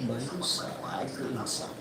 Bago sa pag-iinsa.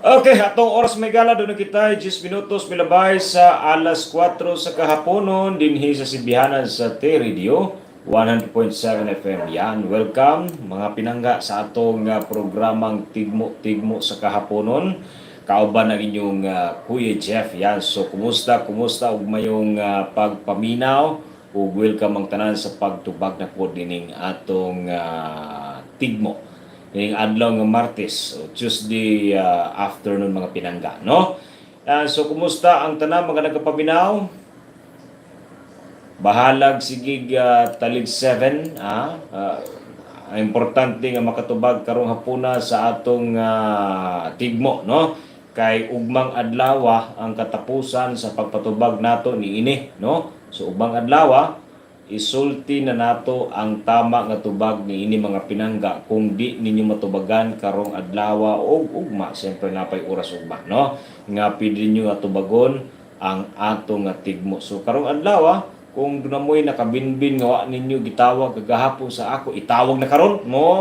Okay, atong oras may gala doon kita 10 minutos milabay sa alas 4 sa kahaponon dinhi sa Sibihanan sa T-Radio 100.7 FM. Yan, welcome mga pinangga sa atong programang Tigmo sa kahaponon. Kauban ang inyong Kuya Jeff. Yan, so kumusta ug mayong pagpaminaw ug welcome ang tanan sa pagtubag na po dining atong Tigmo. Yung adlaw ng Martes, o Tuesday afternoon mga pinangga, no? So, kumusta ang tanan mga nagkapaminaw? Bahalag sigig talig 7, importante nga makatubag karong hapuna sa atong tigmo, no? Kay ugmang adlaw ang katapusan sa pagpatubag nato niini, no? So, ubang adlaw isulti na nato ang tama nga tubag ni ini mga pinangga kung di ninyo matubagan karong adlaw o ugma, siyempre napay oras ugma, no? Nga pwede nyo tubagon ang ato nga tigmo. So karong adlaw kung dunamoy nakabinbin nga wa ninyo gitawag kagahapon sa ako, itawag na karon mo.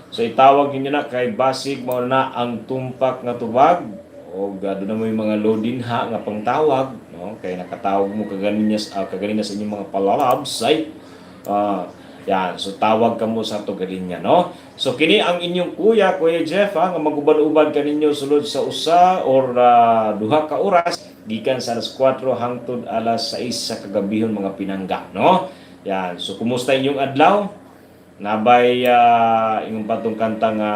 So itawag ninyo na kay basig mao na ang tumpak nga tubag o dunamoy mga lodinha nga pangtawag, no? Kay nakatawag mo kaganina sa inyong mga palalabs ay yan, so tawag kamo sa ato galinya, no? So kini ang inyong Kuya Jeff nga maguban-uban kaninyo sulod sa usa or duha ka oras gikan sa alas 4 hangtod alas 6 sa kagabihon mga pinangga, no? Yan, so kumusta inyong adlaw? Nabay inyong patong kanta nga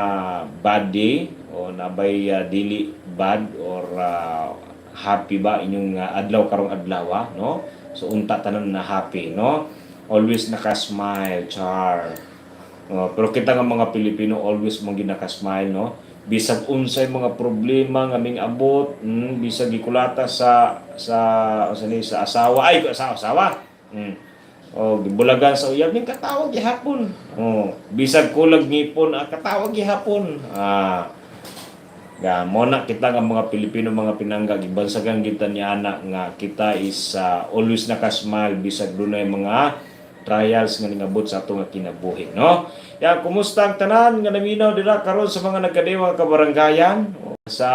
bad day o nabay dili bad or happy ba inyong adlaw karong adlaw, no? So unta tanan na happy, no? Always naka-smile, char. Pero kita nga mga Pilipino always mong ginaka-smile, no? Bisag unsay mga problema nga ming abot, bisag gikulata sa asawa, asawa. Bulagan sa uyab ning katawag gihapon. Bisag kulag ngipon, katawag gihapon. Mo na kita nga mga Pilipino mga pinangga gibansagan kita ni anak nga kita is always naka-smile bisag dunay mga trials nga ningabot sa ato nga kinabuhi, no? Ya, kumusta ang tanan nga naminaw dira karon sa mga nagkadewa kabaranggayan sa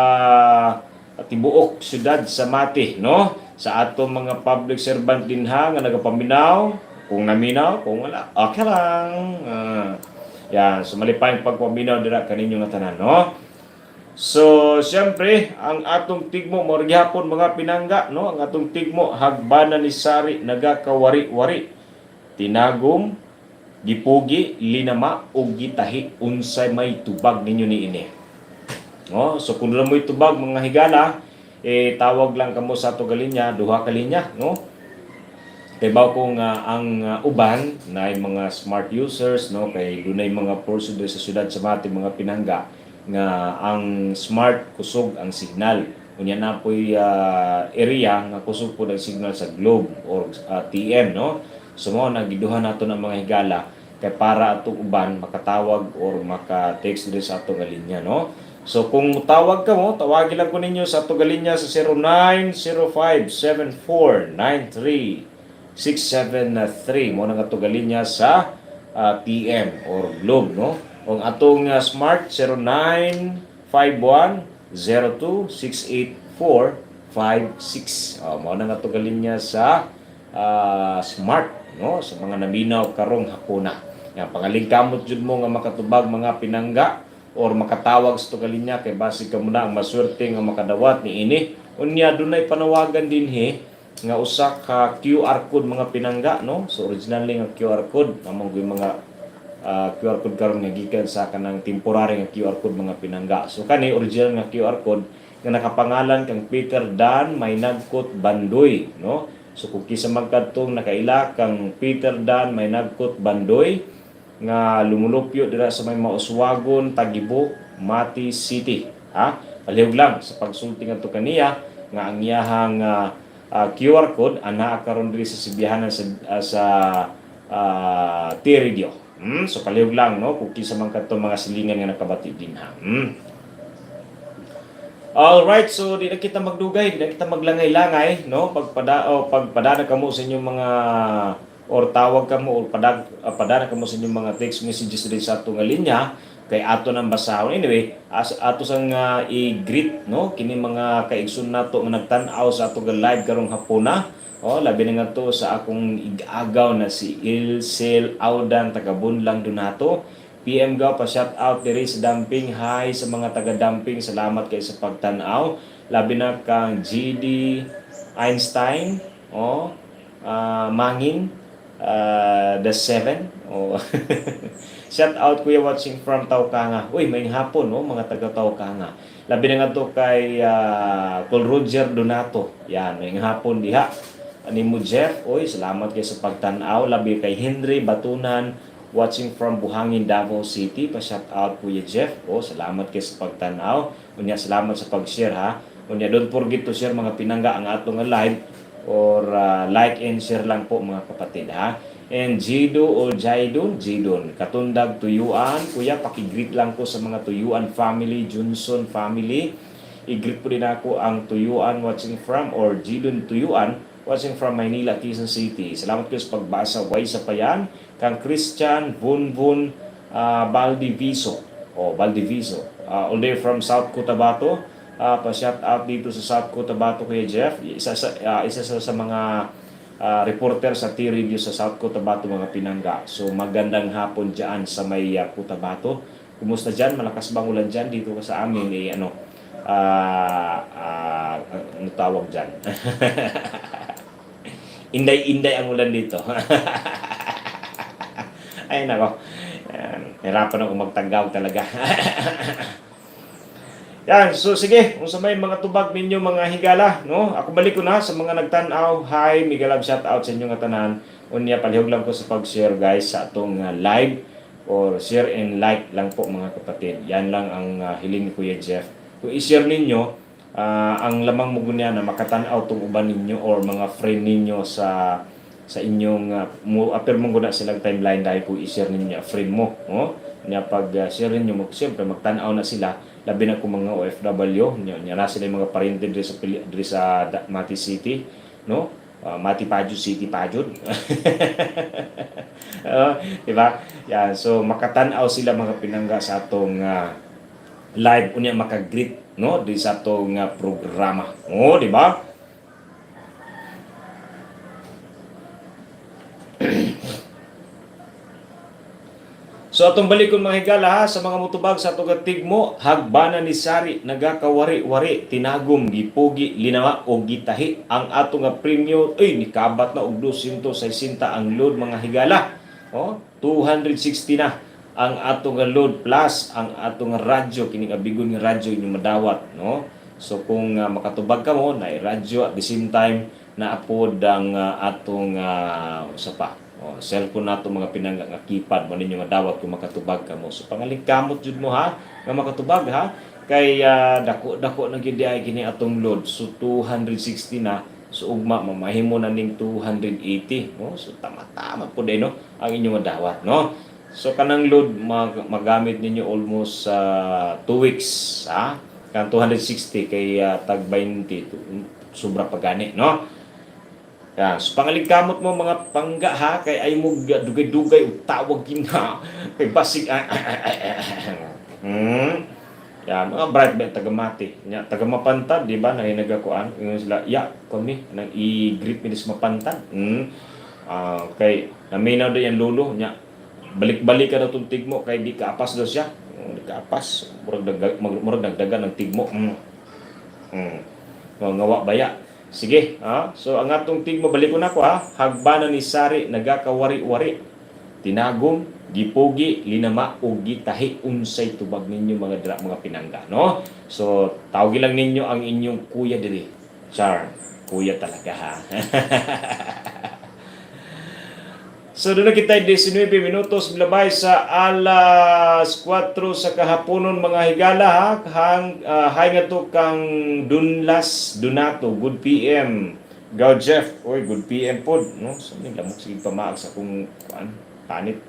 tibuok syudad sa Mati, no? Sa ato mga public servant dinha nga nagapaminaw, kung naminaw, kung wala, okay lang. Yan, so malipay pagpaminaw dira kaninyo nga tanan, no? So, siyempre, ang atong tigmo morgyapon mga pinangga, no? Ang atong tigmo hagbanan ni Sari nagakawari-wari. Tinagom, gipugi, linama ug gitahi unsay may tubag ninyo niini. No? So kung mo tubag mga higala, tawag lang kamo sa ato galinya, duha ka linya, no? Kay baw kung ang uban na mga smart users, no, kay dunay mga portion sa syudad sa Mati mga pinangga nga ang smart kusog ang signal unya na po'y area nga kusog po ng signal sa globe or TM, no? So mo nagiduhan nato ng mga higala kay para atong uban makatawag or maka-text diri sa atong linya, no? So kung tawag ka mo, tawagin lang ko ninyo sa atong linya sa 0905-7493-673 mo nang atong linya sa TM or globe, no? Ang atong smart 0951-02-68456. Mo nang atong linya sa smart, no, sa mga naminaw karong hapuna. Yang pangalingkamot jud mo nga makatubag mga pinangga or makatawag sa tugalinnya kay basi ka muna ang maswerte nga makadawat ni ini. Unya dunay panawagan dinhi nga usa ka QR code mga pinangga, no. So originally nga QR code among mga QR code karon nga gikan sa kanang temporary nga QR code mga pinangga. So kani original nga QR code nga nakapangalan kang Peter Dan Maynagkot Bandoy, no. So kung kisa magkadtong nakaila kang Peter Dan Maynagkot Bandoy nga lumulupyo dira sa may Mauswagon, Tagibo, Mati City, ha? Palihog lang sa pagsulti ngadto kaniya nga ang iyahang QR code ana karon diri sa sibihanan sa T-Radio. So palihog lang, no, kung kisa man kadto mga silingan nga nakabati din, ha. Alright, so di na kita magdugay, di na kita maglangay-langay, no? Pagpadana kamo sa inyong mga or tawag kamo or padana kamo sa inyong mga text messages diri sa atong linya kay ato nang basahon. Anyway, ato sang i-greet, no, kini mga kaigsoon nato nga nagtan-aw sa atong live karong hapuna. Labi na nga to sa akong igagaw na si Ilsel Audan taga Bunlang Donato. PM Gaw pa shout out diri sa Damping. Hi sa mga taga Damping, salamat kay sa pagtan-aw. Labi na kang GD Einstein, Mangin, the 7. Shout out kuya watching from Taukanga. Uy, may hapon, no, mga taga Taukanga. Labi na nga to kay Col Roger Donato. Yan, may hapon diha. Ani mo Jeff, oy, salamat kay sa pagtan-aw. Labi kay Henry Batunan watching from Buhangin, Davao City. Pa shout out kuya Jeff. Salamat kay sa pagtan-aw. Unya salamat sa pag-share, ha. Unya don't forget to share mga pinangga ang atong live or like and share lang po mga kapatid, ha. And Jido o Jidon, Katundag Tuyuan, kuya paki-greet lang ko sa mga Tuyuan family, Johnson family. I-greet po din ako ang Tuyuan watching from or Jidon Tuyuan watching from Maynila, Quezon City. Salamat ko sa pagbasa, way sa payan. Kang Christian Vunvun Valdiviso, all day from South Cotabato. Pa-shout out dito sa South Cotabato kay Jeff. Isa sa mga reporter sa T-Radio sa South Cotabato mga pinangga. So magandang hapon dyan sa may Cotabato. Kumusta dyan? Malakas bang ulan dyan? Dito sa amin ano tawag dyan? Inday-inday ang ulan dito. Ay nako. Hirapan ako magtanggaw talaga. Yan, so sige, kung sa may mga tubag ninyo mga higala, no? Ako balik ko na sa mga nagtanaw. Hi, migalab shout out sa inyo nga tanan. Unya palihog lang ko sa pag-share guys sa atong live or share and like lang po mga kapatid. Yan lang ang hiling ni Kuya Jeff. Kung i-share ninyo ang lamang mo gunya na makatanaw tong uban ninyo or mga friend ninyo sa inyong apir mong guna silang timeline dahil kung i-share ninyo friend mo, no? Nya pag share ninyo siyempre magtanaw na sila labi na kung mga OFW nya na sila mga parente diri sa Mati City, no? Mati Pajud City Pajud. Diba? Yan, so makatanaw sila mga pinangga sa atong live unya maka-greet, no, di sa atong programa. Di ba? So atong balikon mga higala, ha, sa mga mutubag sa atong tigmo, hagbana ni Sari nagakawari-wari tinagom gipugi linawa o gitahi ang atong premyo nikabat na og 260 ang load mga higala. 260 na ang atong load plus ang atong radyo kining abigon nga radyo inyong madawat, no? So kung makatubag ka mo na radyo at the same time na apod ang atong cellphone nato mga pinangga nga keypad mo ninyo nga dawat kung makatubag ka mo. So pangalingkamot jud mo ha nga makatubag ha. kay dako na gid ay kini atong load. So 260 na. So ugma mamahimo na ning 280, no? So tama-tama po din, no, ang inyong dawat, no? So kanang load magamit ninyo almost 2 weeks, ha? Kan 260 kay tag 20 sobra pa gani, no? Yan, so pangaligkamot mo mga pangga, ha, kay ay mo dugay-dugay ug tawag gina kay basig yan, mga bright bet tagamati. Nya tagamapantad, di ba? Nahinagakuan. Yung sila, ya, kami nang i-grip mi sa mapantad. Kay naminaw do yan lulo nya. Balik-balik ka daw tong tigmo kay di kaapas daw siya. Di kaapas, murag nagdagan ng tigmo. Ngawa baya. Sige, ha? So ang atong tigmo balik ko nako, ha. Hagbana ni Sari nagakawari-wari. Tinagom, gipogi, linama o gitahi unsay tubag ninyo mga pinangga, no? So tawagin lang ninyo ang inyong kuya diri. Char, kuya talaga, ha. So doon na kita 19 minutos milabay sa alas 4 sa kahaponon mga higala, ha. Hay nga to kang Dunlas Donato, good PM. Go Jeff, oy good PM pod, no? So ni lamok sige pamaag sa kung panit.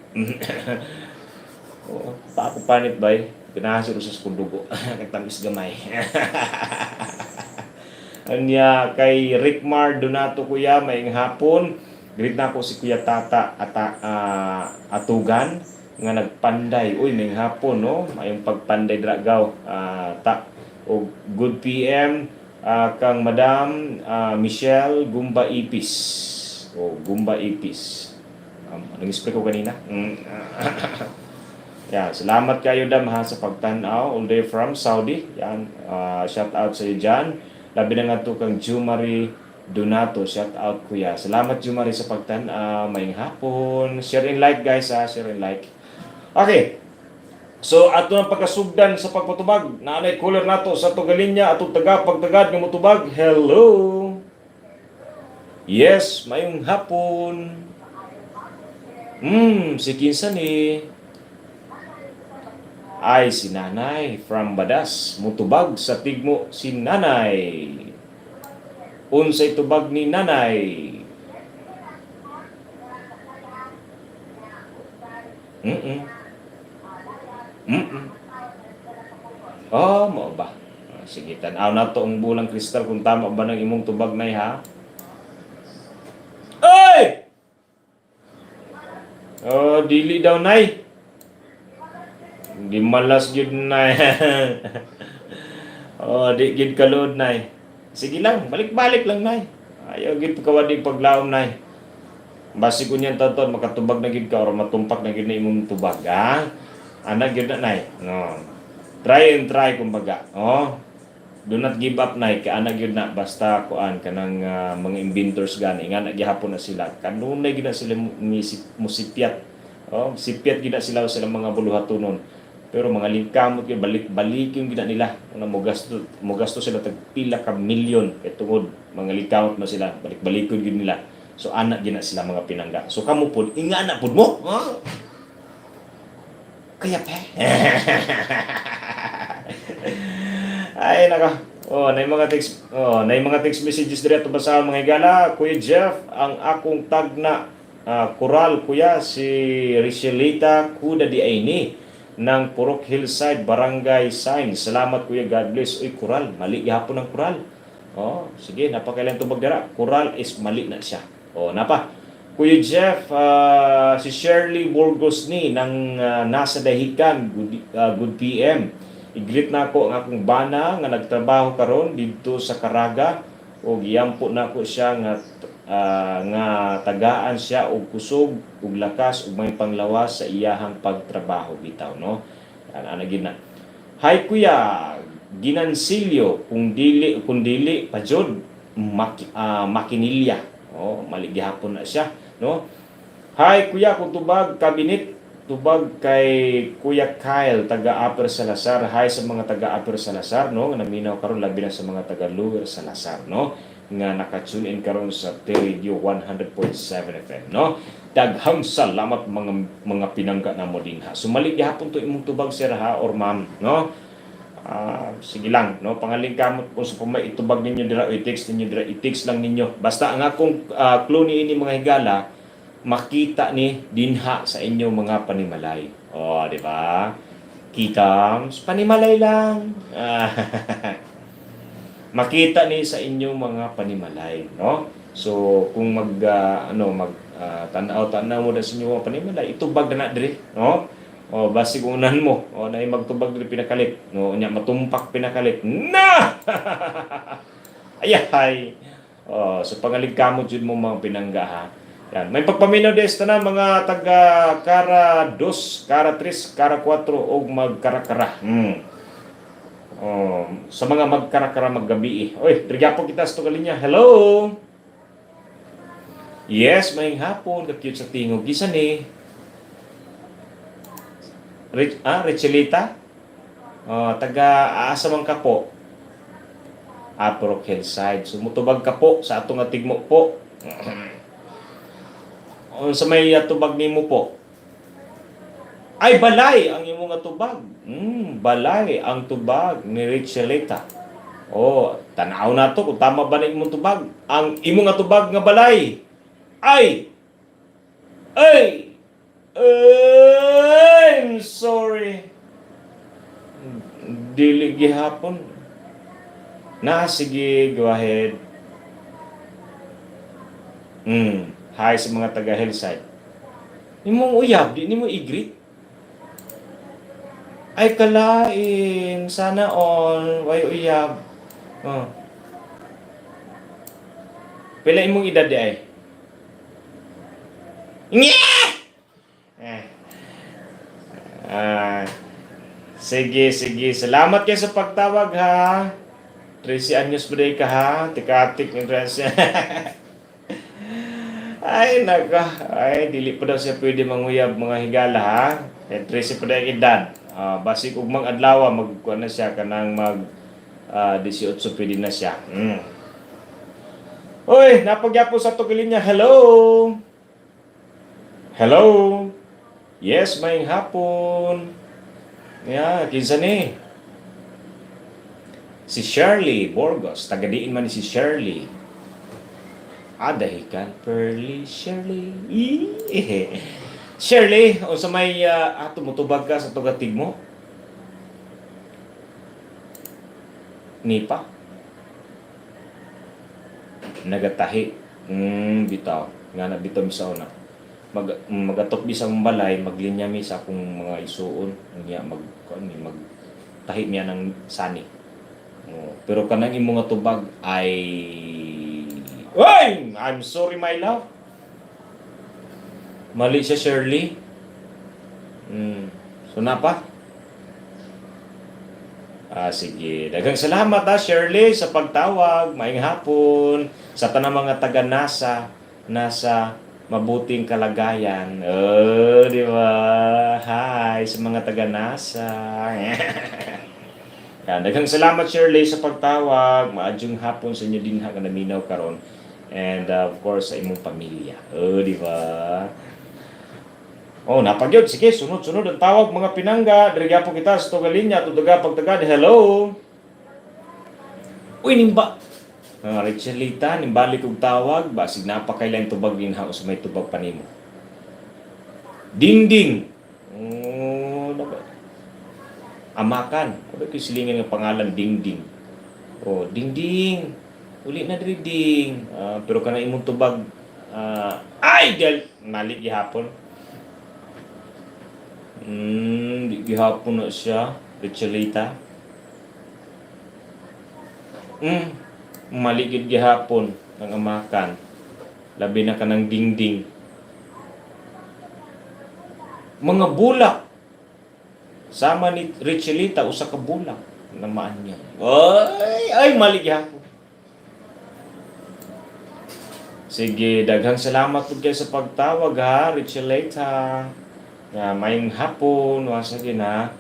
Oh, pa ako panit bay. Pinahasiro sa skundugo. Katamis gamay. Anya kay Rickmar Donato kuya maing hapon. Greet na ko si Kuya Tata at Atugan nga nagpanday. Uy, maing hapon, no? Mayong pagpanday dragaw. O good PM kang Madam Michelle Gumba Ipis. O Gumba Ipis. Nag-explain ko kanina. Yan, salamat kayo dam ha sa pagtanaw all day from Saudi. Yan, shout out sa iyo dyan. Labi na nga to kang Jumari Donato, shout out kuya. Salamat Jumari sa pagtanaw. Maying hapon. Share and like guys, ha, share and like. Okay. So ato ang pagkasugdan sa pagpatubag. Naanay caller nato sa Tugalinya atong pagtagad ng mutubag. Hello. Yes, mayong hapon. Si kinsan ni ay si Nanay from Badas. Mutubag sa tigmo si Nanay. Unsay tubag ni Nanay? Oh, mo ba? Sige, tanaw na to ang bulang kristal kung tama ba ng imong tubag nay, ha? Ay! Oh, dili daw nay. Di malas gyud nay. Oh, di gid kalod nay. Sige lang, balik-balik lang nay. Ayaw gid kawadi paglaom nay. Basi ko niyan taton makatubag na gid ka or matumpak na gid na imong tubag, ha? Ana gid na nay. No. Try and try kumbaga. Oh. Do not give up nay kay ana gyud na basta kuan kanang mga inventors gani nga gihapon na sila kanunay gid na sila musipyat. Oh, sipyat gid na sila sa mga buluhatonon. Pero mga lingkamot gyud balik-balik yung gid nila na mo gasto sila tag pila ka milyon kay tungod mga lingkamot na sila balik-balik gyud nila. So ana gid na sila mga pinangga. So kamo pod inga na pod mo. Oh? Kaya pa. Ay naka. Nay mga text messages direto basahan mga higala. Kuya Jeff, ang akong tagna Coral kuya si Richelita Kuda di Aini ng Purok Hillside Barangay Sign. Salamat kuya, God bless. Uy Coral, mali gihapon ng Coral. Oh, sige, napakailan tubag dira. Coral is mali na siya. Oh, napa. Kuya Jeff, si Shirley Burgos ni ng nasa Dahican, good PM. I-greet na ako ang akong bana nga nagtrabaho karon dito sa Caraga o giyampo na ako siya nga tagaan siya og kusog ug lakas ug may panglawas sa iyahang pagtrabaho bitaw, no. Ana gid na. Hi kuya, Ginansilyo kung dili pa jud makinilya. Oh, mali gihapon na siya, no. Hi kuya, kung tubag kabinet tubag kay Kuya Kyle taga Upper Salazar. Hi sa mga taga Upper Salazar, no, nga naminaw karon labi na sa mga taga Lower Salazar, no, nga naka-tune in karon sa Radio 100.7 FM, no. Daghang salamat mga pinangga na mo din ha. Sumali gihapon to imong tubag sir ha or ma'am, no. Sige lang, no? Pangaling kamot kung sa pumay itubag ninyo dira o i-text ninyo dira, i-text lang ninyo. Basta ang akong clue ni ini mga higala, makita ni dinha sa inyo mga panimalay. Oh, di ba? Kita, panimalay lang. Makita ni sa inyong mga panimalay, no? So kung tanaw-tanaw mo na sa inyong mga panimalay, itubag na diri, no? O basig unan mo, o na magtubag diri pinakalit, no? Nya matumpak pinakalit. Na! Ayahay. So pangalig kamo jud mo mga pinangga ha. Yan, may pagpaminaw des na mga taga Kara 2, Kara 3, Kara 4 og magkarakara. Sa mga magkarakara maggabi. Oy, drigyapo kita sa tugaling niya. Hello. Yes, may hapon, ka-cute sa tingog. Gisa ni Richelita? Taga aasa man ka po? Apro Hillside. Sumutubag ka po sa atong atigmo po. Sa may atubag nimo po. Ay, balay ang imong atubag. Balay ang tubag ni Richelita. Tanaw na to kung tama ba na imong tubag. Ang imong atubag nga balay. Ay! I'm sorry. Dili gihapon. Sige, go ahead. Hi sa mga taga Hillside. Nimong uyab, di nimo i-greet. Ay kalain, sana all, way uyab. Pila imong edad di ay? Sige. Salamat kayo sa pagtawag ha. 13 anyos ba ka ha? Tikatik ng 13. Ay, dili pa daw siya pwede manguyab mga higala ha. 13 pa daw yung edad. Basig ug mang adlaw magkuan na siya kanang 18 pwede na siya. Oy, napagyapo sa tugilin niya. Hello. Yes, may hapon. Kinsa ni? Si Shirley Borgos. Tagadiin man ni si Shirley. Dahikan, Pearly, Shirley. Shirley, o sa may tumutubag ka sa tugatig mo? Nipa? Nagatahi. Bitaw. Nga na bitaw mi sa una. Magatop mi sa balay, maglinya mi sa akong mga isuon. Magtahi miya ng sani. Pero kanang imong nga tubag ay... Oy! I'm sorry, my love. Mali siya, Shirley. So na pa? Sige. Daghang salamat Shirley sa pagtawag. Maayong hapon. Sa tanang mga taga nasa mabuting kalagayan. Di ba? Hi sa mga taga NASA. Daghang salamat Shirley sa pagtawag. Maadyong hapon sa inyo din nga naminaw karon. And of course sa imong pamilya. Di ba? Napagyod. Sige, sunod-sunod ang tawag mga pinangga. Dirigya po kita sa tugalinya. Tutuga pagtagad. Hello? Uy, nimba. Richelita, nimbalik kong tawag. Basig napakailan tubag din ha. O sa may tubag pa nimo. Dingding. Amakan. Ano yung silingin ng pangalan Dingding? Dingding. Uli na ding. Pero kana imong tubag. Mali gihapon. Di gihapon na siya. Richelita. Mali gihapon ng amakan. Labi na ka ng Dingding. Mga bulak. Sama ni Richelita usa ka bulak namaan niya. Ay mali gihapon. Sige, daghang salamat pud kayo sa pagtawag ha, Richelita. Mayong hapon once again ha.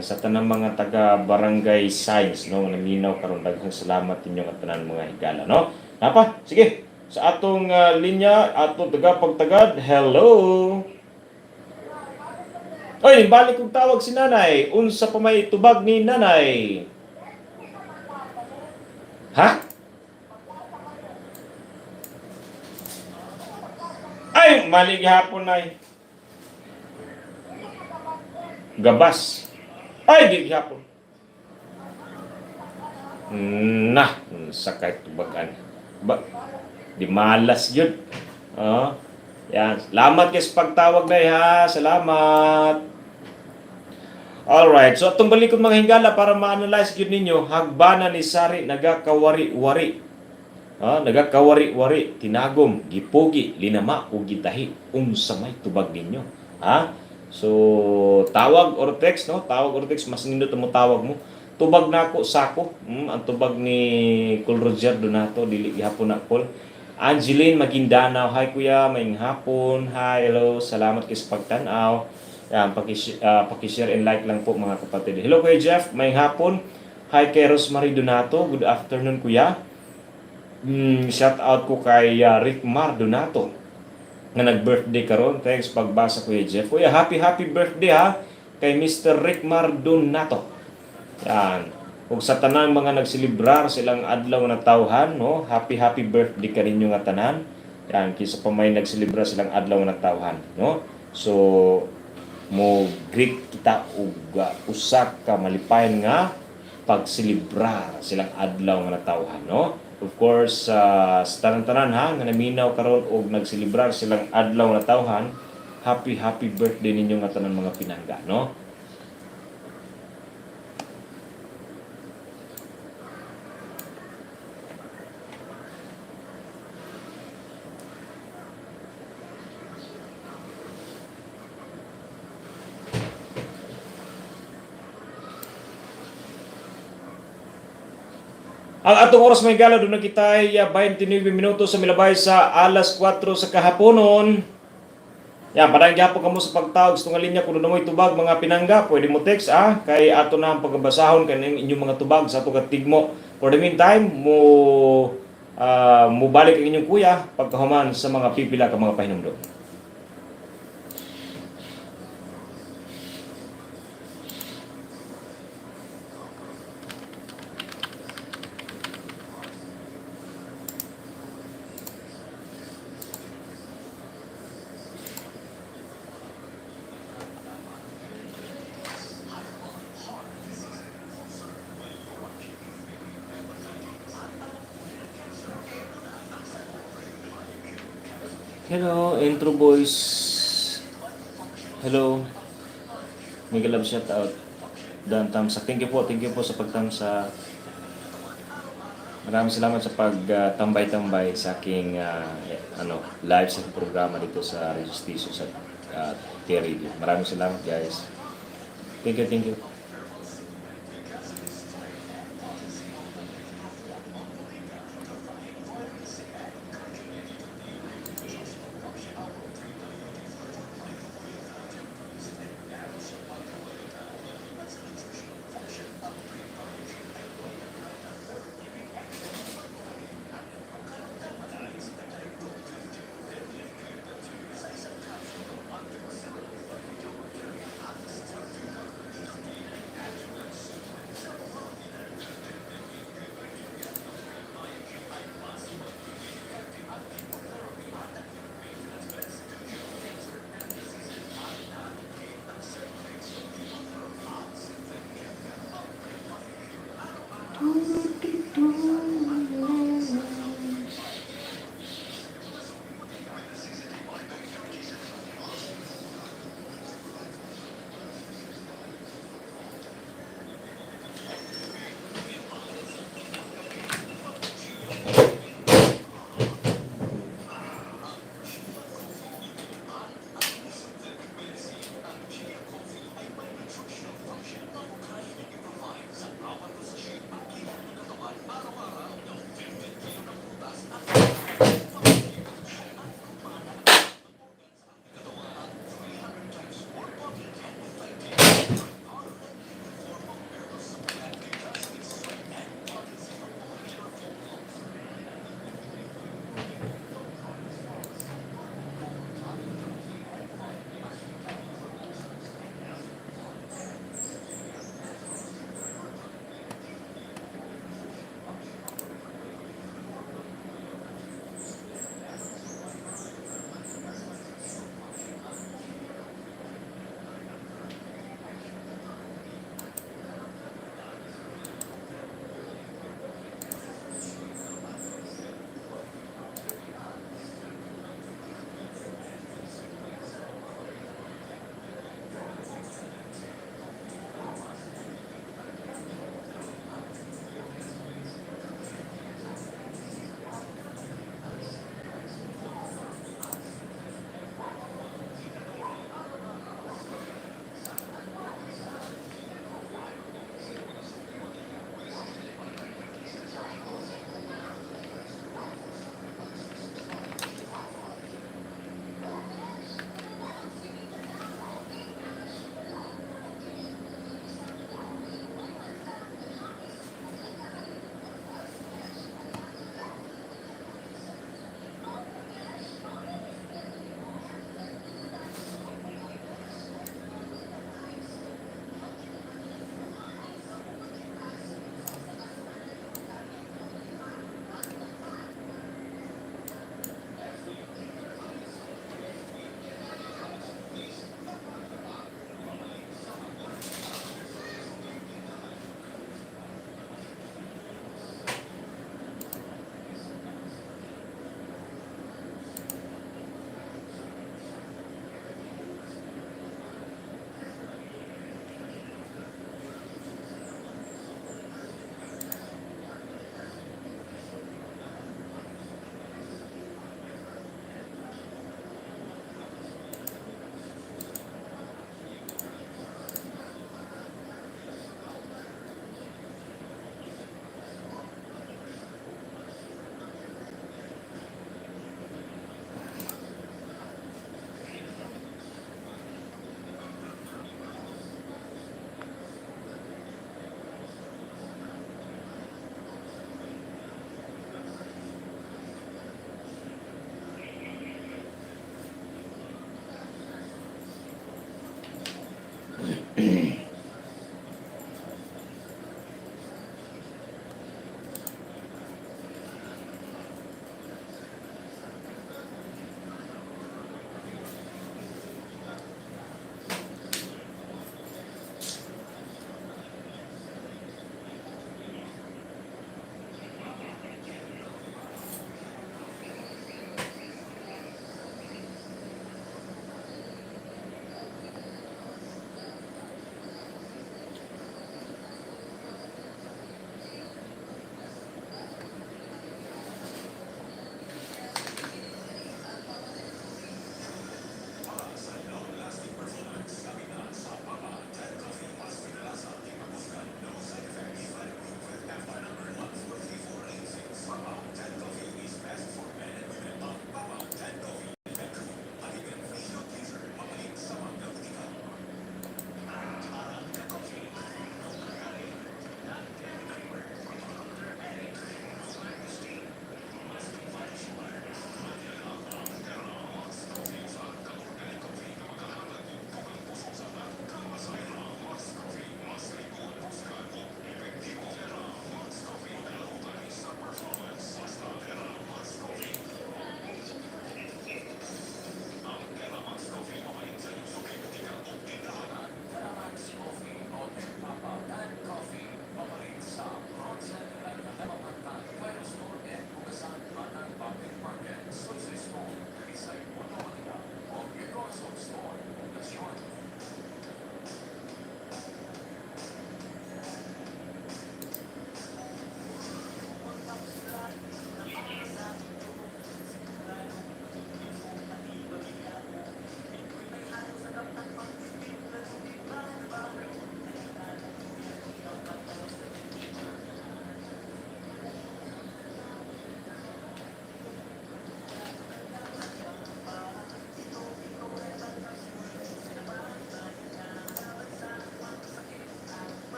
Sa tanang mga taga Barangay Science no, naminaw karon, daghang salamat ninyo at tanan mga higala no. Napa, sige. Sa atong linya, atong taga pagtagad. Hello. Oy, balik kong tawag si nanay. Unsa pa may tubag ni nanay? Ha? Ay, mali gihapon nay. Gabas. Ay, di gihapon. Nah, sakay tubagan. Ba, di malas yun. Oh, yan. Salamat kay sa pagtawag na ha. Salamat. Alright, so atong balikod mga hingala para ma-analyze yun ninyo, hagbana ni Sari nagakawari-wari. Nagakawari-wari, tinagom, gipugi, linama, o gitahi, unsa may tubag ninyo. Ha? So, tawag or text, no? Tawag or text, mas nindot mo tawag mo. Tubag na ako, sako. Ang tubag ni Col Roger Donato, dili gihapon na call. Angeline Magindanaw, hi kuya, maing hapon. Hi, hello, salamat kay sa pagtanaw. Yan, pakishare and like lang po mga kapatid. Hello kuya Jeff, maing hapon. Hi kay Rosemary Donato, good afternoon kuya. Shout out ko kay Rick Mar Donato na nag-birthday karon. Thanks pagbasa kuya Jeff. Kuya, happy birthday ha kay Mr. Rick Mar Donato. Yan. Kung sa tanan mga nagsilibrar silang adlaw na tawhan, no? Happy birthday ka rin yung tanan. Yan, kisa pa may nagsilibrar silang adlaw na tawhan, no? So, mo greet kita og usak ka malipayon nga pagsilibrar silang adlaw nga natawhan, no? Of course, sa tanan-tanan ha nga naminaw karon og nagsilibrar silang adlaw nga natawhan, happy birthday ninyo nga tanan mga pinangga, no? Ang atong oras may gala doon na kita ay 29 minutos sa milabay sa alas 4 sa kahaponon. Yan, padang gyapon kamo sa pagtawag sa tunga linya kung mo'y tubag mga pinangga, pwede mo text kay ato na ang pagbasahon kaning inyong mga tubag sa ato katigmo. For the meantime, mo balik ang inyong kuya pagkahuman sa mga pipila ka mga pahinumdom. Hello, intro boys. Hello. Mega love shout out. Dan tamsak. Thank you po sa pagtamsa. Maraming salamat sa pagtambay-tambay sa aking live sa programa dito sa Resistisyo sa Terry. Maraming salamat guys. Thank you.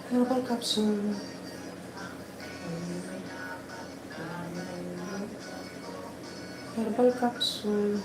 Herbal capsule. Herbal capsule.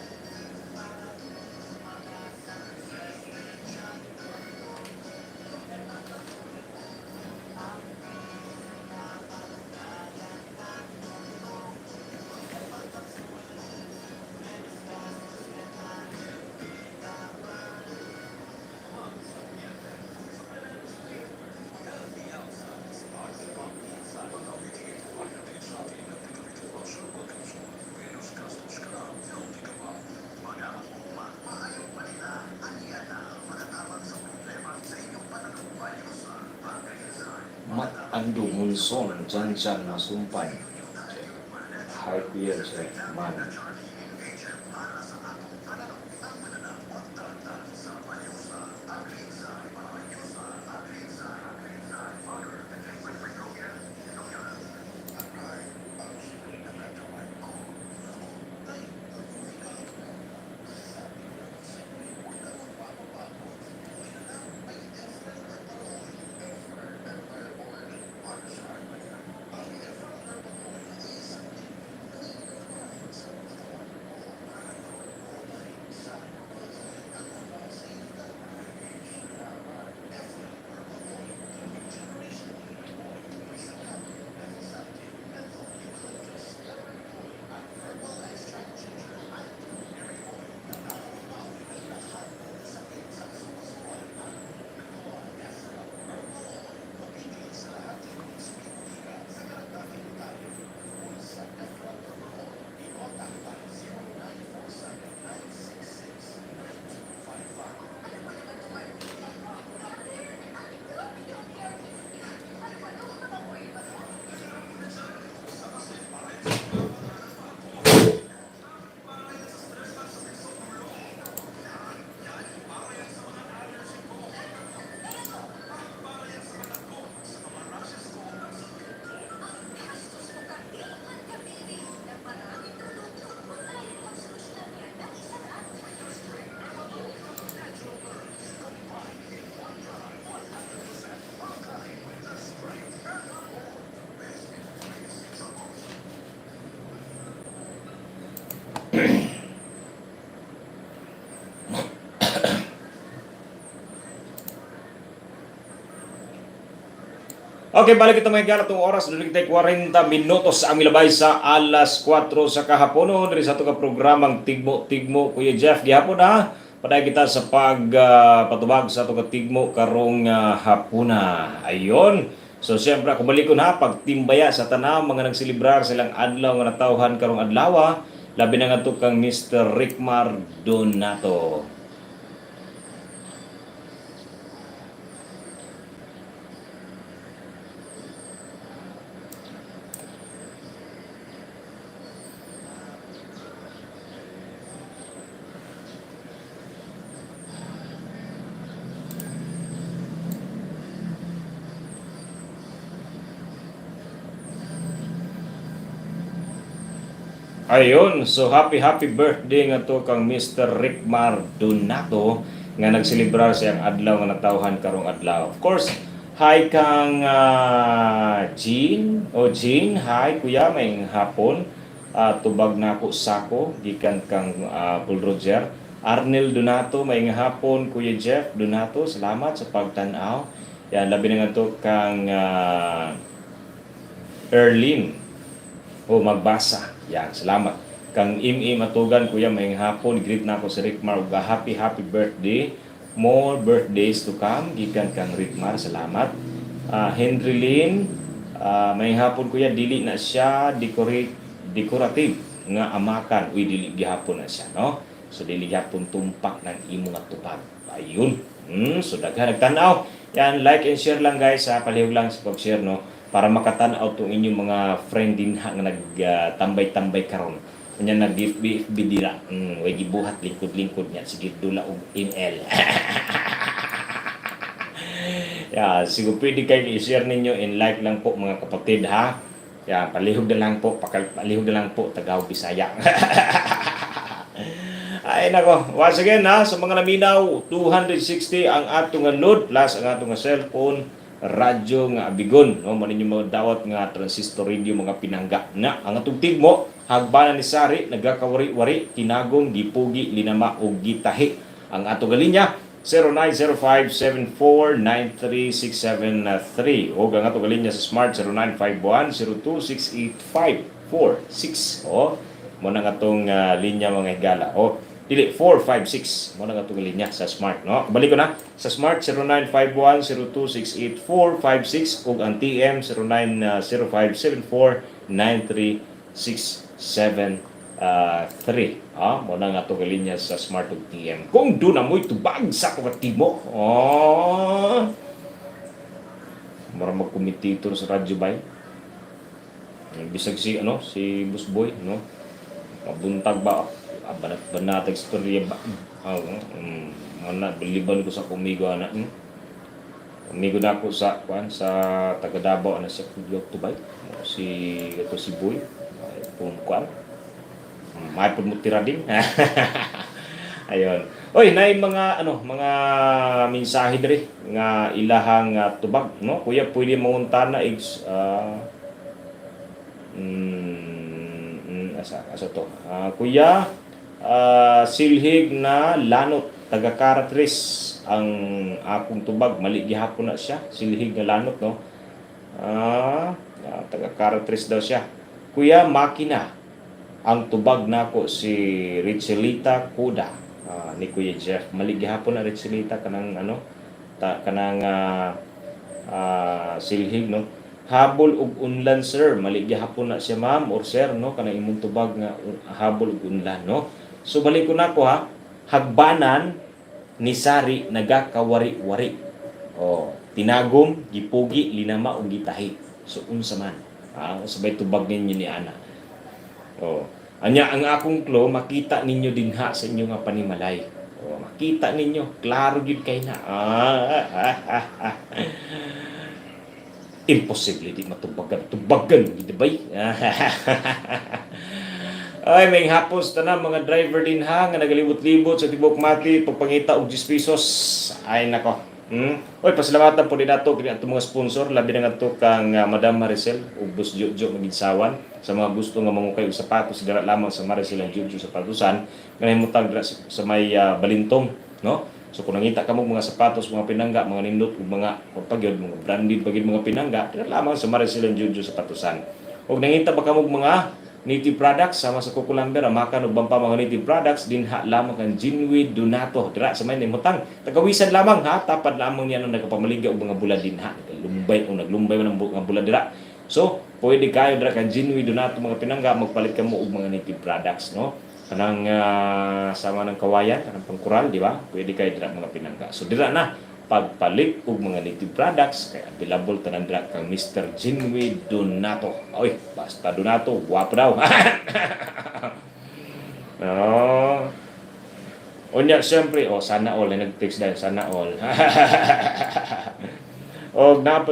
Mat ando munson janjan masumpan. High fear sa man. Okay, balik kita mga itong oras. Doon kita 40 minutos ang milabay sa alas 4 sa kahapon. Dari sa ito ka programang Tigmo, Kuya Jeff. Gihapon ha, paday kita sa patubag sa ito ka Tigmo karong hapuna. Ayon. So siyempre, ako balikon ha, pagtimbaya sa tanaw, mga nagsilibrar silang adlaw nga natawhan karong adlaw. Labi na nga ito kang Mr. Rickmar Donato. Ayun, so happy birthday nga to kang Mr. Rickmar Donato nga nagselebrar siyang adlaw nga natawhan karong adlaw. Of course, hi kang Jean, hi kuya, may hapon. Tubag na ako sako gikan kang Paul Roger. Arnel Donato, may hapon kuya Jeff Donato, salamat sa pagtan-aw. Yan, labi na nga to kang Erlin magbasa. Yan, salamat. Kang Matugan, kuya, may hapon. Greet na ako si Rickmar. Happy birthday. More birthdays to come. Gikan kang Rickmar. Salamat. Henry Lynn, may hapon kuya. Dili na siya decorative nga amakan. Uy, dili gihapon na siya, no? So, dili gihapon tumpak ng imo nga tupad. Ayun. So, daghan nagtanaw. Yan, like and share lang guys. Palihog lang sa pag-share, no? Para makatanaw itong inyong mga friend din nga nagtambay-tambay karon. Kanya nag-BFB dira. Way gibuhat lingkod-lingkod niya. Sige, dula og email. Yeah, siguro pwede kayo i-share ninyo and like lang po mga kapatid ha. Yeah, palihog na lang po. Palihog na lang po. Tagaw Bisaya. Ay nako, once again ha, sa mga naminaw, 260 ang atong load plus ang atong cellphone radyo nga abigon, no, mo ninyo mga dawat nga transistor radio mga pinangga na ang atong tigmo hagbanan ni Sari nagakawari-wari tinagong gipugi linama ug gitahi ang ato galinya 0905-7493-673 o ang ato galinya sa smart 0951-026854-6 o mo nang atong linya mga higala o dili 456 mo nang atong linya sa smart, no, balik ko na sa smart 0951-026854-56 ug ang TM 0905-7493-673 mo na nga to galinya sa smart ug TM kung do na mo'y tubag sa kumatimo mara magkomititor sa radyo bay bisag si si Busboy, no, mabuntag ba banatag istorya ba mana beliban ko sa kumigo ana umigo na ako sa taga Davao na sa Kudyok Tubay si Boy pungkuan may pud mo tirading ayon oy nay mga mga mensahe diri nga ilahang tubag, no, kuya pwede manguntana asa to kuya silhig na lanot taga Caratris ang akong tubag mali gihapon na siya silhig na lanot, no, taga Caratris daw siya kuya makina ang tubag nako si Richelita Kuda ni Kuya Jeff mali gihapon na Richelita kanang kanang silhig, no, habol ug unlan sir mali gihapon na siya ma'am or sir, no, kanang imong tubag nga habol ug unlan, no, so balik ko nako hagbanan ni Sari nagakawari-wari tinagom gipugi linama ug gitahi so unsa man sabay tubag ninyo ni ana anya ang akong klo makita ninyo dinha sa inyo nga panimalay makita ninyo klaro gyud kay na imposible di matubagan gid bay ay may hapos tanan mga driver din nga nagalibot-libot sa tibok mati pagpangita og 10 pesos ay nako oy pasalamatan po din nato kini ato mga sponsor labi na ngadto kang Madam Maricel ug Boss Jojo Magidsawan sa mga gusto nga mangukay og sapatos dira lamang sa Maricel and Jojo sa Sapatusan kanahimutang dira sa may Balintong, no, so kung nangita kamo mga sapatos mga pinangga mga nindot ug mga pagyod mga branded bagid mga pinangga dira lamang sa Maricel and Jojo sa Sapatusan ug nangita ba kamo mga native products sama sa Kukulamber amakan ug bampa mga native products dinha lamang ang Jinwi Donato dira sa may nimutang tagawisan lamang tapad lamang niya nang nagapamaligya og mga bulad dinha naglumbay man ang mga bulad dira so pwede kayo dira kang Jinwi Donato mga pinangga magpalit kamo og mga native products, no, kanang sama ng kawayan kanang pangkural di ba pwede kayo dira mga pinangga so dira na pagpalit og mga native products kay available tanan dira kang Mr. Jinwi Donato. Oy, basta Donato, guwapo daw. Unya siyempre, sana all nag-text dahil sana all.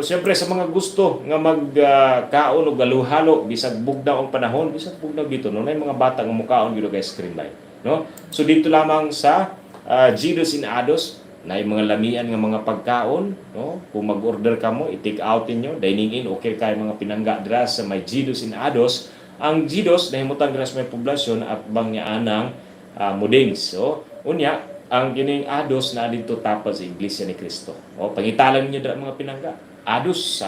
Siyempre sa mga gusto nga magkaon og halo-halo bisag bugnaw ang panahon, bisag bugnaw dito no, nay mga bata nga mukaon gyud kay screen light, no? So dito lamang sa Gidos in Ados na yung mga lamian ng mga pagkaon, no? Kung mag-order ka mo, i-take out ninyo, dining in, okay kayo mga pinangga dira sa may Gidos in Ados. Ang Gidos, nahimutan dira sa may poblasyon at bang niya anang Mudings. So, unya, ang kining Ados na dito tapad sa Iglesia ni Cristo. Pangitalan niyo dira mga pinangga. Ados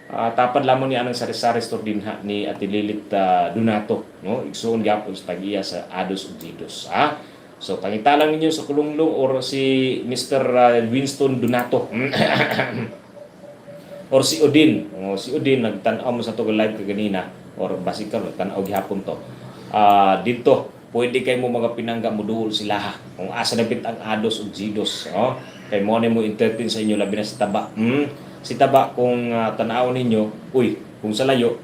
tapad lamang niya anang sari-sari store dinha ni Ate Lilit Donato, no? Igsoon gyapon sa tagiya sa Ados ug Gidos, So, pangitalang ninyo sa Kulunglong or si Mr. Winston Donato. or si Odin. Si Odin, nagtanaw mo sa ito live kaganina. Or basikal, nagtanaw gihapon to. Dito, pwede kayo mo mga pinangga mo duhol sila. Kung asa nabit ang Ados o Gidos. Kay mo na mo entertain sa inyo, labi na si Taba. Si Taba, kung tanaw ninyo, kung sa layo,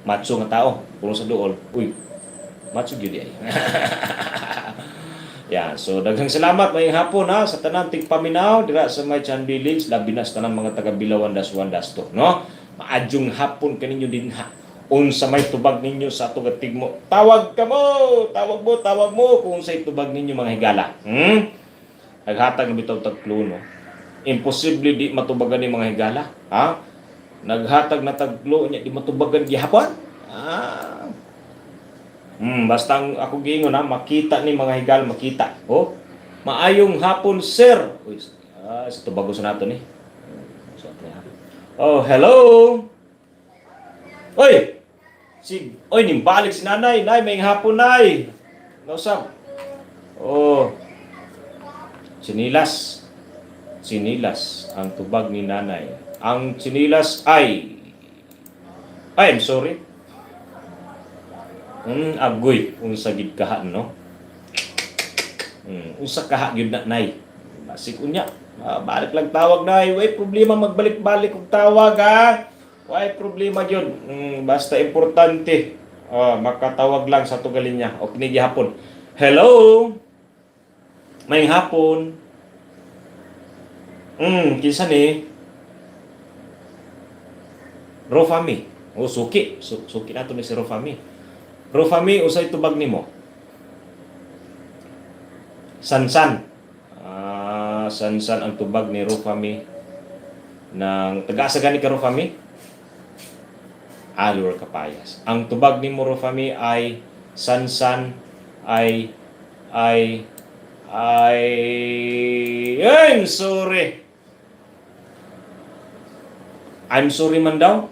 macho nga tao. Kung sa duol, macho yun ay. Yan, so daghang salamat mayong hapon sa tanang tigpaminaw dira sa may Chan Village, labi na sa tanang mga taga Bilawan das to, no? Maadyong hapon kaninyo dinha. Unsa may tubag ninyo sa atong tigmo. Tawag mo kung say tubag ninyo mga higala. Naghatag bitaw tag clue, no? Imposible di matubagan ni mga higala. Ha? Naghatag na taglo niya di matubagan gihapon. Ah. Basta ang ako giingon ha, makita ni mga higal, makita. Oh, maayong hapon, sir. Uy, ito bago sa nato ni. Oh, hello. Oy, oy, nimbalik si nanay. Nay, may hapon, nay. Nausap. Oh, sinilas. Sinilas ang tubag ni nanay. Ang sinilas ay, I'm sorry. Agoy, unsa gid kaha, no? Unsa kaha gyud na nay. Basig unya. Balik lang tawag nay. Way problema magbalik-balik og tawag ha. Way problema gyud. Basta importante. Makatawag lang sa tugalin niya. O kini gihapon. Hello. May hapon. Kinsa ni? Rofami. O suki. Suki nato ni si Rofami. Rofami, usay tubag nimo. Sansan. Sansan ang tubag ni Rofami. Nang taga-asa gani ka Rofami? Alur Kapayas. Ang tubag ni mo Rofami ay Sansan ay I'm sorry. I'm sorry man daw.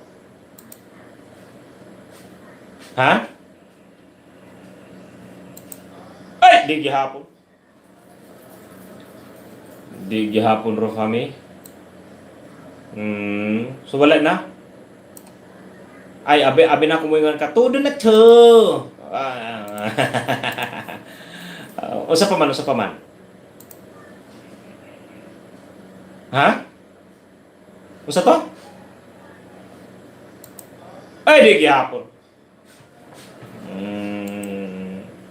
Ha? Ay, di gihapon. Di gihapon ro kami. So wala na. Ay, abi na kumingan ka todo na to. Usa pa man. Ha? Usa to? Ay, di gihapon.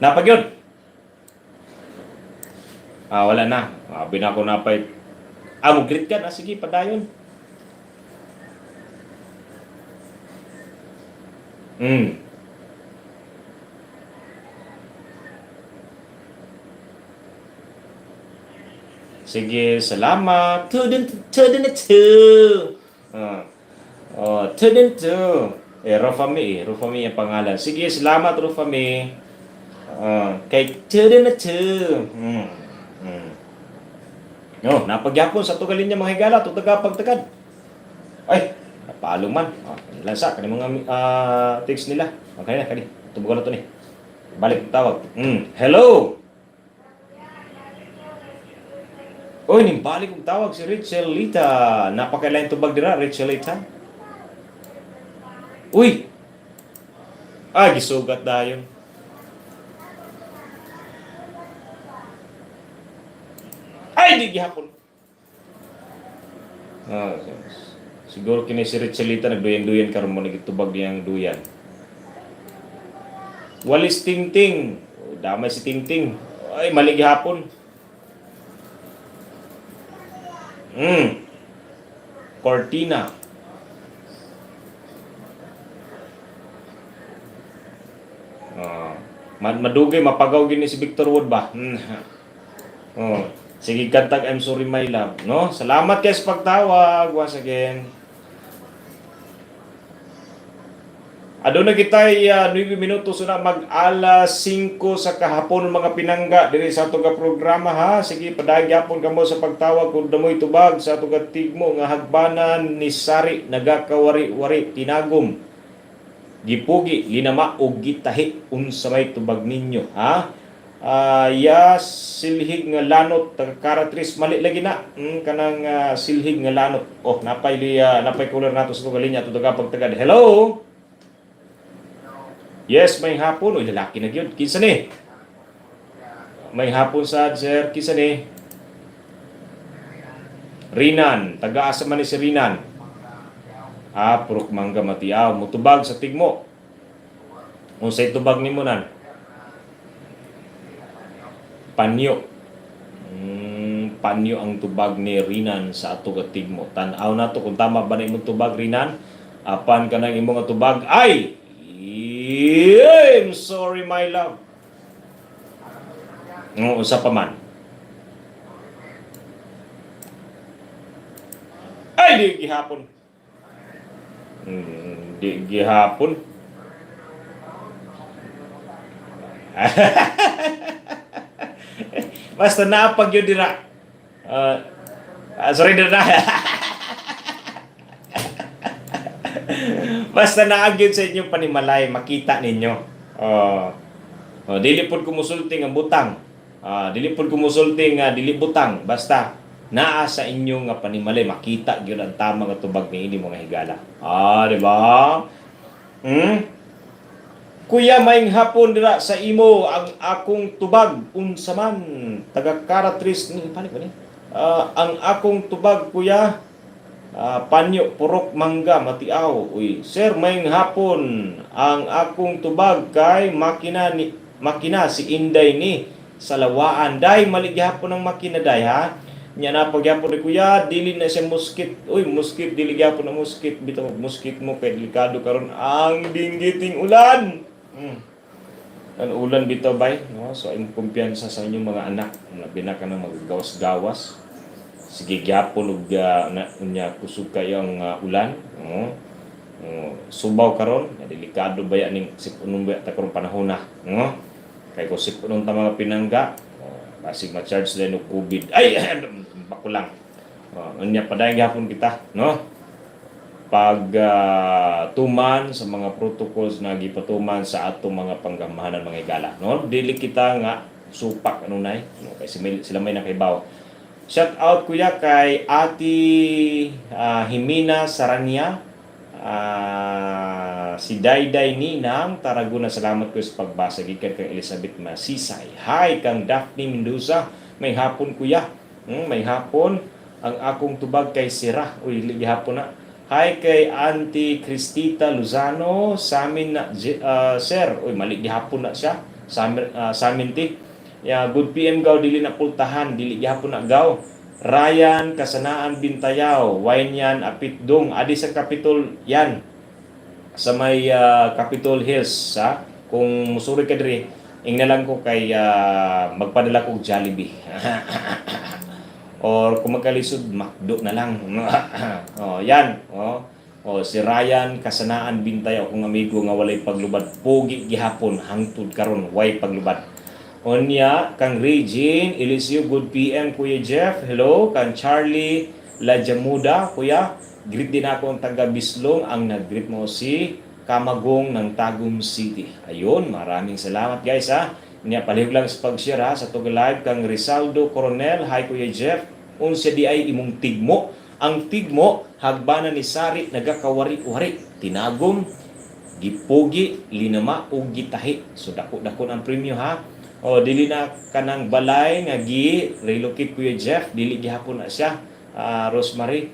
Napagyod. Wala na. Abi na ko napay. Mugrit ka na. Sige, padayon. Sige, salamat. Tudin na to. Tudin to. Rofami ang pangalan. Sige, salamat Rofami. Kay tudin na to. No, napagyapon sa tugalin niya mga higala, tagapagtagad. Ay, napalo man. Lansa, kani mga text nila. Okay na, kani. Tubugan na to ni. Balik tawag. Hello! Oy, nimbalik kong tawag si Richelita. Napakailan tubag dira, Richelita. Uy! Gisugat dayon. Ay, di gihapon. Siguro kini si Richelita nagduyan-duyan karon mo nagitubag niyang duyan. Walis Tingting. Damay si Tingting. Ay, mali gihapon. Cortina. Madugay mapagaw gini si Victor Wood ba? Sige kantag I'm sorry my love, no? Salamat guys pagtawag once again. Aduna kitay 9 minutos na mag alas 5 sa kahapon mga pinangga diri sa atong programa ha. Sige padagyapon kamo sa pagtawag kun damoy tubag sa atong tigmo nga hagbanan ni Sari nagakawari-wari tinagom. Gipugi linama og gitahi unsay tubag ninyo ha. Silhig nga lanot karatris mali lagi na kanang silhig nga lanot. Napay caller nato sa linya ato tagapagtagad. Hello. Yes, may hapon. Uy, lalaki na gyud. Kinsa ni? May hapon sa sir. Kinsa ni? Rinan. Taga-asa man ni si Rinan. Purok mangga matiaw. Mutubag sa tigmo. Unsay tubag nimo nan? Panyo. Panyo ang tubag ni Rinan sa ato tigmo. Tan-aw nato kung tama ba na imong tubag Rinan. Apan kanang imong tubag ay I'm sorry my love. Usa pa man. Ay di gihapon. Di gihapon. Basta napag yun dira. Sorry dira. Basta naagyon sa inyong panimalay, makita ninyo. Dili pod kumusulti nga butang. Dili pod kumusulti nga dili butang. Basta naa sa inyong nga panimalay, makita gyud ang tama nga tubag niini mga higala. Di ba? Kuya, maing hapon dira sa imo ang akong tubag unsa man taga Caratris ni panik ba ni? Ang akong tubag kuya, panyo purok mangga matiaw. Uy, sir, maing hapon ang akong tubag kay makina si Inday ni sa lawaan. Day maligyapon ang makina day ha. Nya na pagyapon ni kuya, dili na siya muskit. Uy, muskit dili gyapon na muskit. Bitaw muskit mo kay delikado karon ang dinggiting ulan. Ang ulan bitaw bay, no? So ang kumpiyansa sa inyong mga anak, labi na ka nang maggawas-gawas. Sige gyapon og unya kusog kayo ang ulan, no? Subaw karon, delikado ba ning sipunon ba ta karon panahon na, no? Kay ko sipunon ta mga pinangga, basig ma-charge din og COVID. Ay, bakulang. Unya paday gyapon kita, no? Pag tuman sa mga protocols na gipatuman sa atong mga panggamahanan mga higala, no? Dili kita nga supak nay, no? Kay sila may nakaibaw. Shout out kuya kay Ati Himina Sarania, si Dayday Ninang Taraguna. Salamat ko sa pagbasa gikan kay Elizabeth Masisay. Hi kang Daphne Mendoza, may hapon kuya. May hapon ang akong tubag kay Sira. Uy, gihapon na. Hi kay Auntie Cristita Luzano, sa amin na sir. Uy, mali gihapon na siya. Sa amin ti. Good PM gaw, dili na pultahan, dili gihapon na gaw. Ryan Kasanaan Bintayaw, wine yan Apitdong, adi sa Capitol yan. Sa may Capitol Hills, ha? Kung musuri ka diri, ingna lang ko kay magpadala kog Jollibee. Or kung magkalisod, McDo na lang. Yan. Si Ryan Kasanaan Bintayaw, kung amigo nga walay paglubad, pogi gihapon, hangtod karon way paglubad. Onya, kang Regine, Eliseo, good PM, Kuya Jeff, hello, kang Charlie Lajamuda, Kuya, greet din ako ang taga Bislong, ang nag-greet mo si Kamagong ng Tagum City. Ayun, maraming salamat guys ha. Niya palihog lang sa pag-share ha, sa Tuga Live, kang Rizaldo Coronel, hi Kuya Jeff, unsya di ay imong tigmo, ang tigmo, hagbana ni Sari, nagakawari-wari, tinagom, gipugi, linama, o gitahi. So dako-dako ang premyo ha. Dili na kanang balay nga relocate Kuya Jeff, dili gihapon na siya. Rosemary,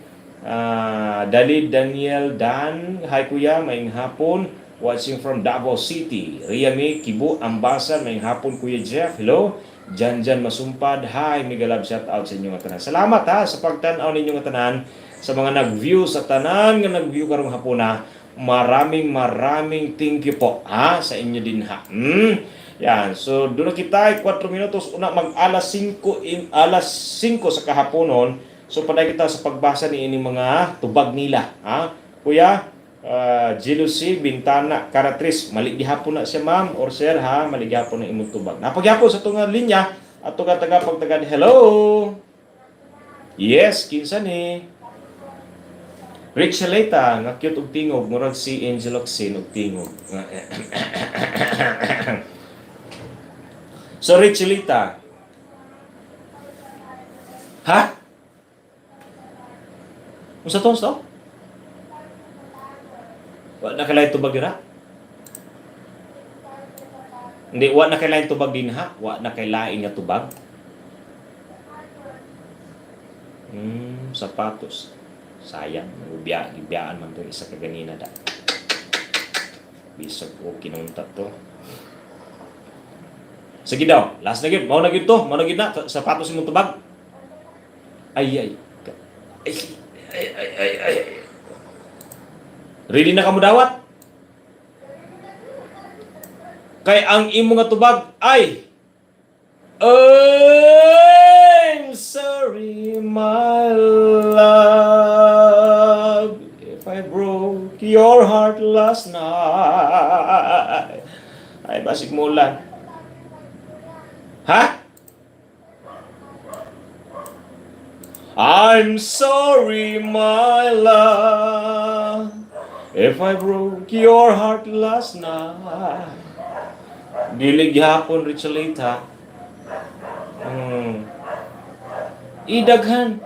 Dalid Daniel Dan, hi Kuya, maing hapon, watching from Davao City. Riami Kibu Ambasa, maing hapon Kuya Jeff, hello. Janjan Masumpad, hi, mega love shout out sa inyong tanan. Salamat ha sa pagtan-aw ninyong tanan, sa mga nag-view sa tanan nga nag-view karong hapon na. Maraming thank you po ha sa inyo din ha. Yan, so doon kita 4 minutos una mag alas 5 sa kahaponon. So paday kita sa pagbasa ni ini mga tubag nila, ha? Kuya, Jealousy Bintana Caratris, mali gihapon na siya ma'am or sir ha, mali gihapon na imong tubag. Napagyapon sa tunga linya at taga pagtagad. Hello. Yes, kinsa ni? Richelita, nga cute og tingog, murag si Angeloxin og tingog. So, Richelita. Ha? Unsa to? Wa na kailangan tubag dira? Hindi, wa na kailangan tubag din ha? Wa na kailangan nga tubag? Sapatos. Sayang, ibiyaan man to isa kaganina da. Bisag o kinuntat to. Sige daw, last na gid, mao na gid na sapatos imong tubag. Ay. Ready na ka mo dawat? Kay ang imo nga tubag ay I'm sorry my love if I broke your heart last night. Ay, basig mo ulan. Ha? I'm sorry, my love, if I broke your heart last night. Dili gihapon, Richelate, ha? Idaghan.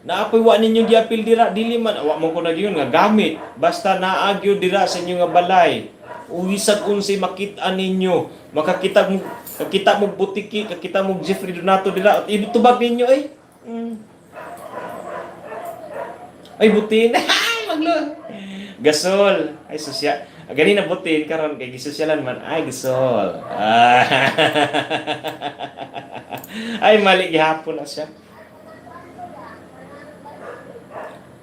Naapoy wa ninyo giapil dira, dili man wa mo ko na gyud nga gamit. Basta naagyo dira sa inyo nga balay. Uwisag unsay makita ninyo. Makakita mo butiki, kakita mo Jeffrey Donato dira. At itubag ninyo ay. Ay butin. Ay maglo. Gasol. Ay sosya. Ganina butin karon kay gisosyalan man. Ay gasol. Ay mali gihapon na siya.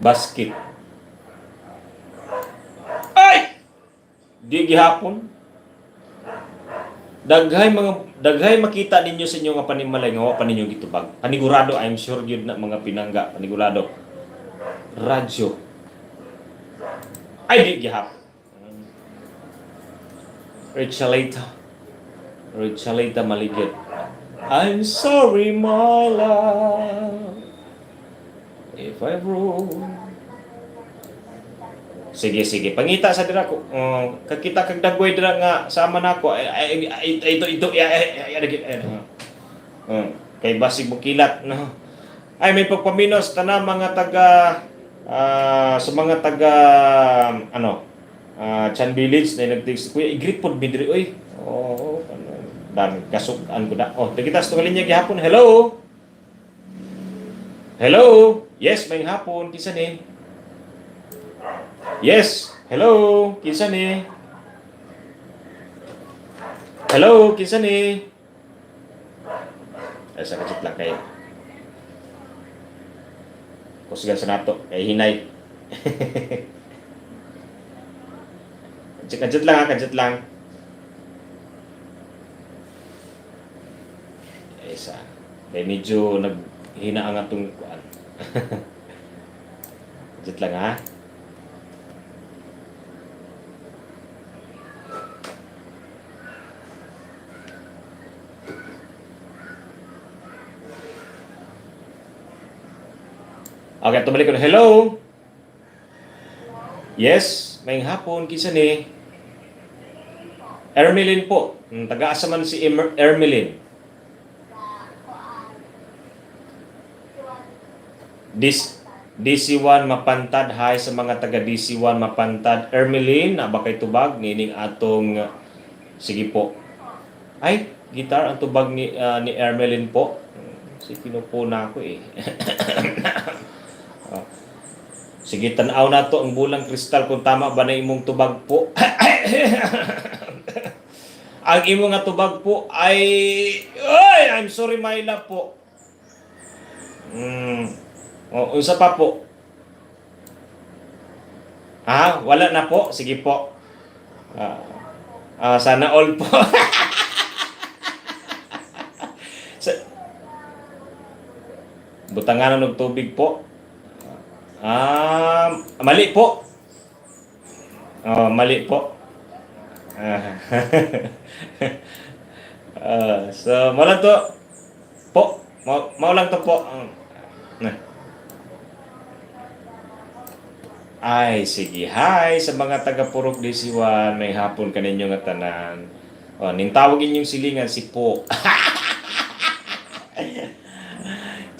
Basket. Ay! Di gihapon. Daghay makita ninyo sa inyo nga panimalay nga wa pa ninyo gitubag. Panigurado, I'm sure yun na mga pinangga, panigurado. Radyo. Ay di gihapon. Richalita maligid. I'm sorry, my love, if I broke. Sige. Pangita sa dira ko. Kakita kag dagway dira nga sama nako. Ito. Kay basig mo kilat, no. Ay may pagpaminos tana mga taga sa mga taga Chan Village na nag-text kuya i-greet pod bidri oy. Dami kasukan ko da. Kita sa linya gihapon. Hello. Yes, may hapon kinsa ni? Yes. Hello, kinsa ni? Hello, kinsa ni? Ay sa kajit lang kayo. Kusgan sa nato kay hinay. Kajit lang. Isa. Kaya medyo naghina ang atong kuan. Kajit lang ha. Okay, tumalik ko. Hello? Yes, may hapon. Kinsa ni? Ermeline po. Taga-asa man si Ermeline. DC1 Mapantad. Hi sa mga taga DC1 Mapantad. Ermeline, ba kay tubag? Nining atong... Sige po. Ay, gitar ang tubag ni Ermeline po. Si pinupuna ko eh. Sige, tanaw na to ang bulang kristal kung tama ba na imong tubag po. Ang imong nga tubag po ay I'm sorry my love po. Usa pa po. Wala na po. Sige po. Sana all po. Butangan ng tubig po. Mali po. Mali po. So, mo lang to po. Mo lang to po. Ay, sige. Hi sa mga taga-Purok DC1. May hapon kaninyo nga tanan. Nintawag inyong silingan si po.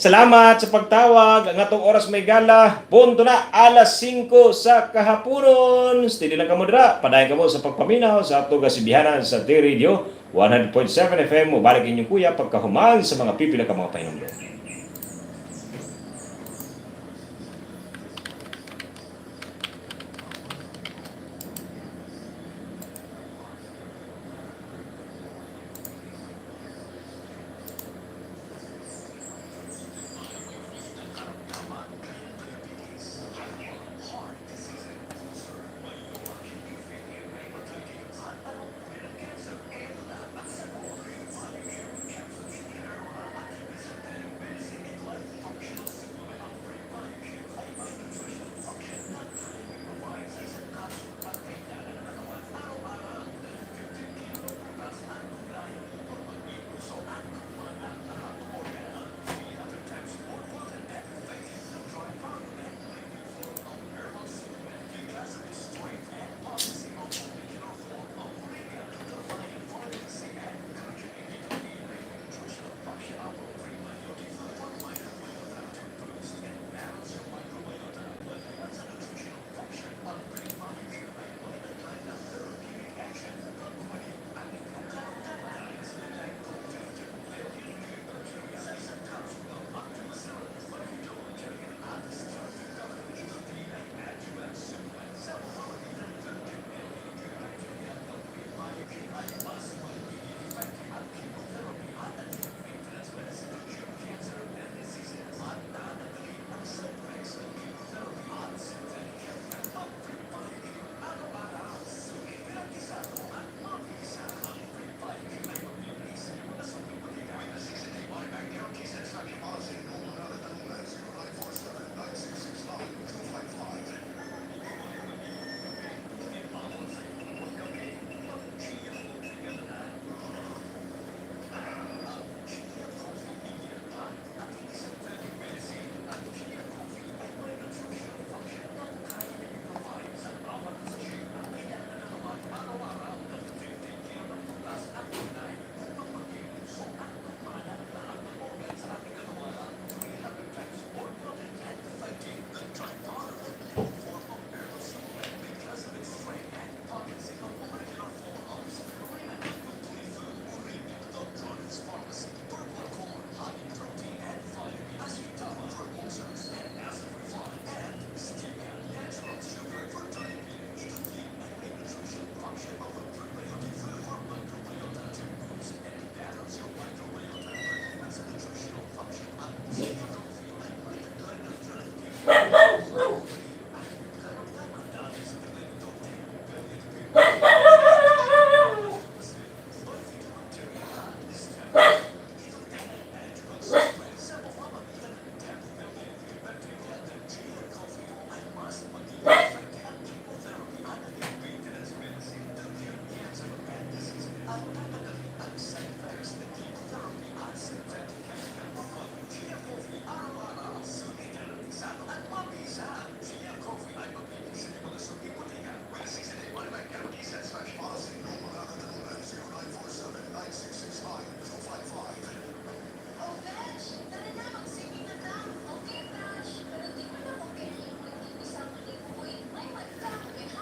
Salamat sa pagtawag. Ang atong oras may gala. Punto na alas 5 sa kahaponon. Stili lang kamo dira. Padayon kamo sa pagpaminaw sa atong kasibihanan sa T-Radio 100.7 FM. Mubalik inyong kuya pagkahuman sa mga pipila ka mga pahinumdum.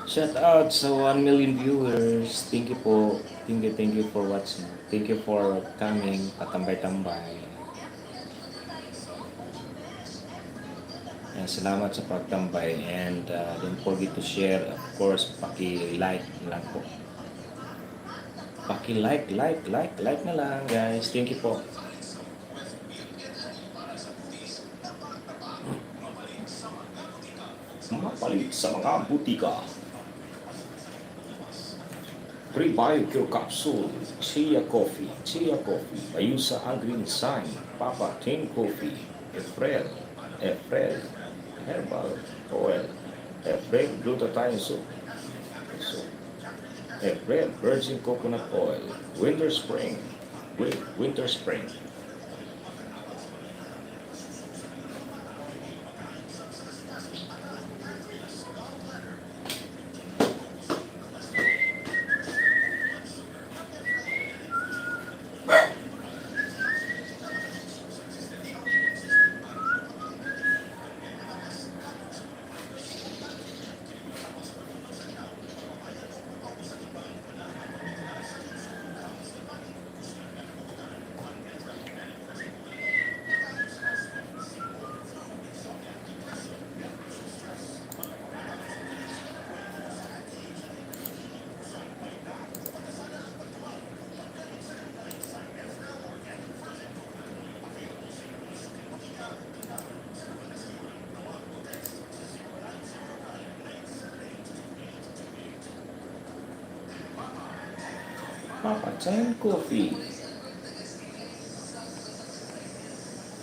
Shout out sa 1 million viewers. Thank you po. Thank you for watching. Thank you for coming. Patambay-tambay. Yan, salamat sa pagtambay. And don't forget to share. Of course, paki-like lang po. Paki-like na lang guys. Thank you po. Mapalit sa mga butika. Prebio Capsule, Chia Coffee, Ayusa Agrin Sign, Papa Tin Coffee, Efrel, Herbal Oil, Efrel Glutathione Soup, Efrel Virgin Coconut Oil, Winter Spring, Papa Tin Coffee.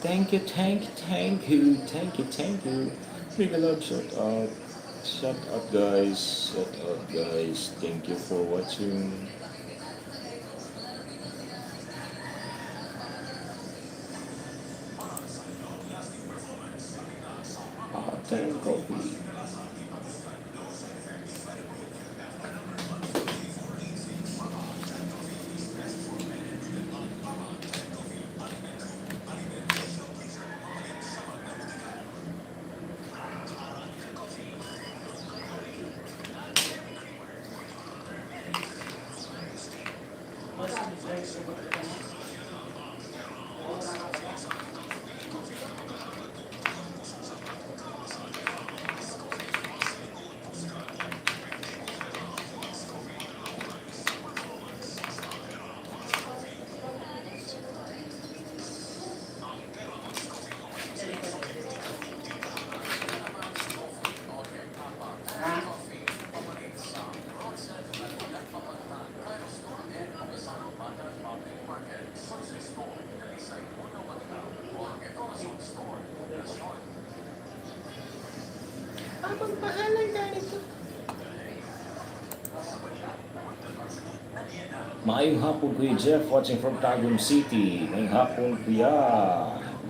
Thank you. Big love shout out. Shout out guys. Thank you for watching. Papa Tin Coffee. Magpahalan ganito. Maayong hapon Kuya Jeff, watching from Tagum City. Maayong hapon Kuya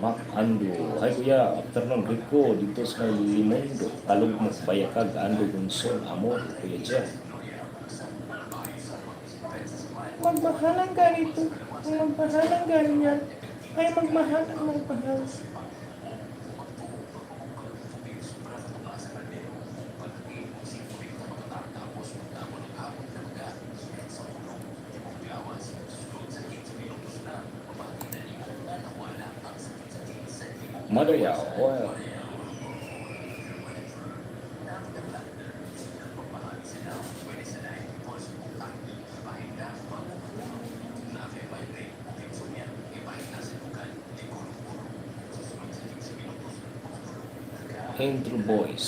Mac Ando. Hi Kuya, afternoon Rico, dito sa Limondo. Talog mo bayakag, Ando Gunson, Amor, Kuya Jeff. Magmahalan ganito. Magmahalan ganyan. Ay magmahal. Madaya Oil. Intro Boys.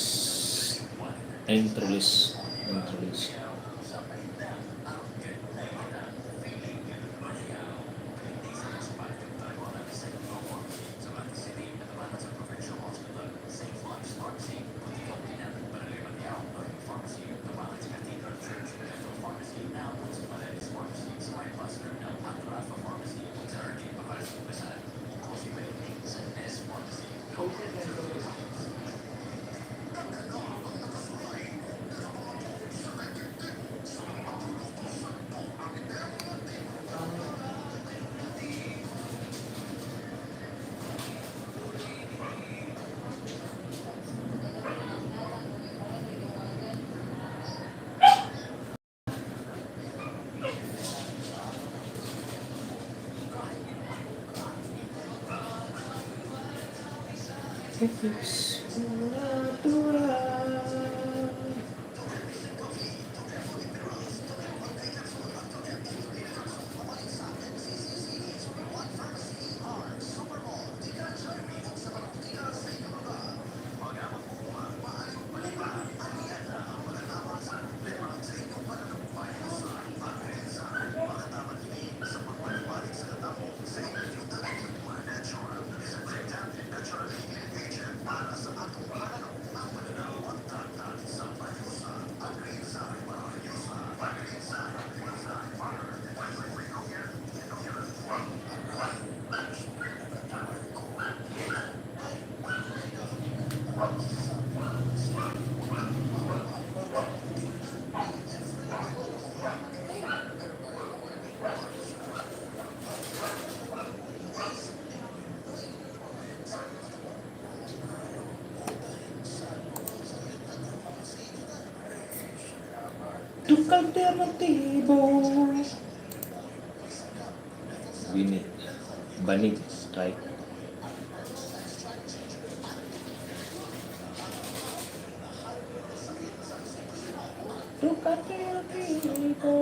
Introlis. Tuk alternatibo. Bini. Banig. Right. Tuk alternatibo.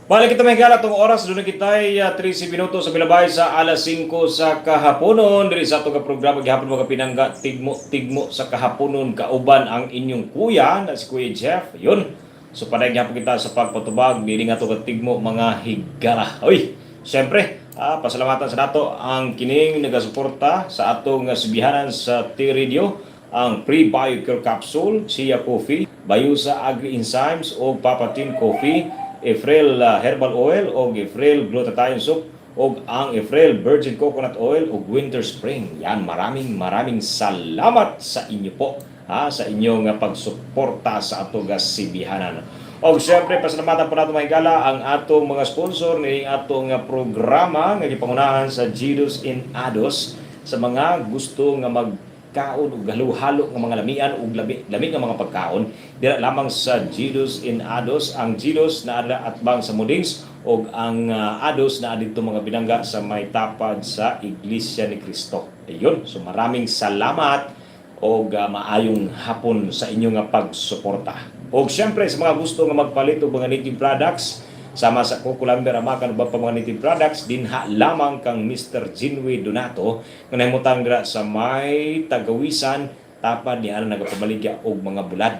Balik kita mahigala itong oras, doon kita ay 13 minuto sa bilabay sa alas 5 sa kahaponon. Diri sa itong programa, gihapon mga pinangga, tigmo sa kahaponon, kauban ang inyong kuya, na si Kuya Jeff. Yun. So panay gihapon kita sa pagpatubag, diri nga ito tigmo mga higala. Uy, siyempre, pasalamatan sa nato ang kining nagasuporta sa atong subihanan sa T-Radio, ang Pre-Biocare Capsule, Chia Coffee, Bayusa Agri-Enzymes o Papatin Coffee, Efrel Herbal Oil o Efrel Glutathione Soup o ang Efrel Virgin Coconut Oil o Winter Spring. Yan, maraming salamat sa inyo po, sa inyong pagsuporta sa atong sibihanan. O siyempre, pasalamatan po natin mahigala ang atong mga sponsor ng atong programa nga gipangunahan sa Jesus in Ados sa mga gusto nga magkaon o halo-halo ng mga lamian o lami ng mga pagkaon. Dira lamang sa Jesus in Ados, ang Jesus na ada atbang sa Mudings o ang Ados na adito mga binangga sa may tapad sa Iglesia ni Cristo. Ayun, so maraming salamat o maayong hapon sa inyong pagsuporta. O siyempre sa mga gusto nga magpalit og mga native products, sama sa Kukulamber amakan ba pa mga native products, dinha lamang kang Mr. Jinwi Donato nga nahimutang dira sa may Tagawisan, tapad niya ang nagapabaligya og mga bulad.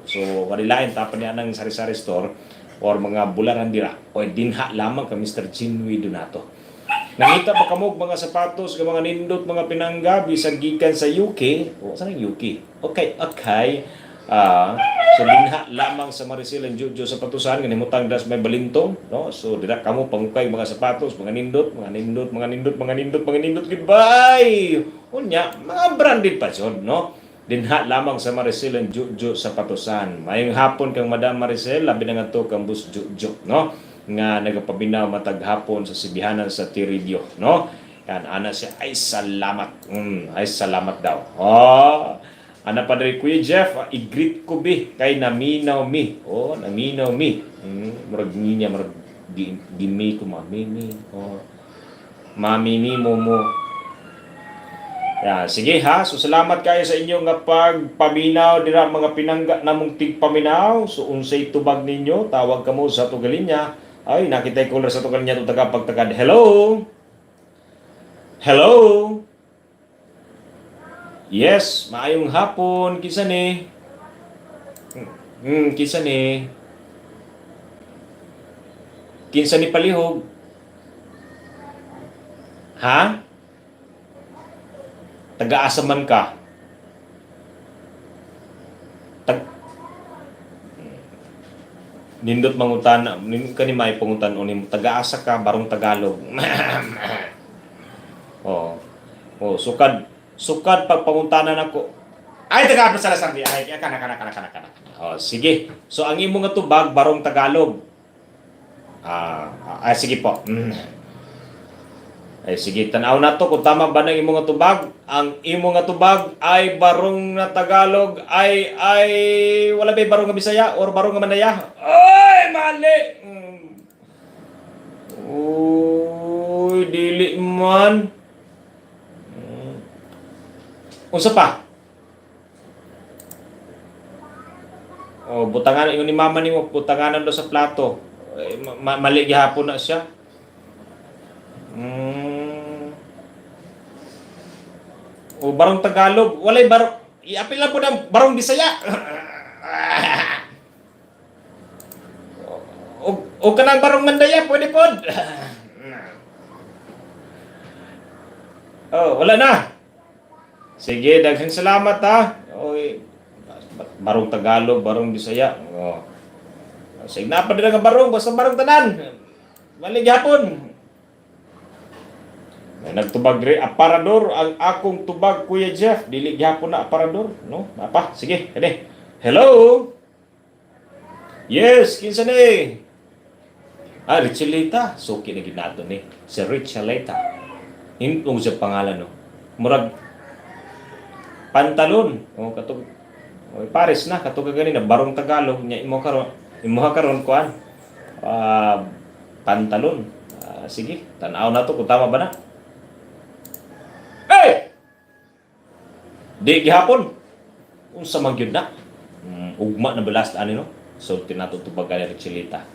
So walilain tapad niya ng sari-sari store or mga bularan dira, o dinha lamang kang Mr. Jinwi Donato. Nangita pa kamog mga sapatos ng mga nindot, mga pinangga bisag gikan sa UK. O saan ang UK? Okay. So dinha lamang sa Maricel and Jojo sa patusan nga nimutang das may balintong, no? So dira kamo pangukay mga sapatos, mga nindot goodbye. Unya, mga branded pa jud, no? Dinha lamang sa Maricel and Jojo sa patusan. Mayong hapon kang Madam Maricel, labi na nga to kang Bus Jojo, no? Nga nagapabinaw matag hapon sa sibihanan sa T-Radio, no? Yan, ana siya, ay salamat. Ay salamat daw. Ana pa rin Kuya Jeff, i-greet ko bi kay naminaw mi. Naminaw mi. Murag niya, murag gimi ko mamimi. Mamimi mo. Yeah, sige ha. So salamat kayo sa inyo nga pagpaminaw dira mga pinangga namong tigpaminaw. So unsay tubag ninyo, tawag kamo sa tugalinya. Ay, nakita ko sa tugalinya itong tagapagtagad. Hello? Hello? Yes, maayong hapon. Kinsa ni? Kinsa ni? Kinsa ni palihog? Ha? Taga-asa man ka? Tag Nindot mangutana, kani may pangutan unim taga-asa ka barong Tagalog. Oh. Oh, sukad pag pangutanan ako. Ay taga sa Lasardi. Ay kana. Oh, sige. So ang imo nga tubag barong Tagalog. Sige po. Ay sige, tanaw na to kung tama ba ng imo nga tubag. Ang imo nga tubag ay barong na Tagalog ay wala ba barong nga Bisaya or barong nga Manaya? Ay mali. Uy, dili man. Unsa pa? Oh, butangan ingon ni mama nimo, butanganan do sa plato. Ay, mali gihapon na siya. O barong Tagalog, walay barong iapil lang po ng barong Bisaya. O kanang barong Mandaya, pwede pod. Oh, wala na. Sige, daghang salamat ha. Oy, barong Tagalog, barong Bisaya. Oh. Sige na pa din nga barong, basta barong tanan. Mali gyapon. May nagtubag diri aparador ang akong tubag Kuya Jeff, dili gyapon na aparador, no? Apa? Sige, kani. Hello. Yes, kinsa ni? Richelita. Suki na ginato ni. Si Richelita. Hintong sa pangalan no. Murag pantalon. O katog pares na katog ganina barong Tagalog nya imo karon kuan. Pantalon. Sige, tan-aw na to kung tama ba na. Di gihapon. Unsa man gyud na? Ugma na balas ani no. So tinato tubagan ni Richelita.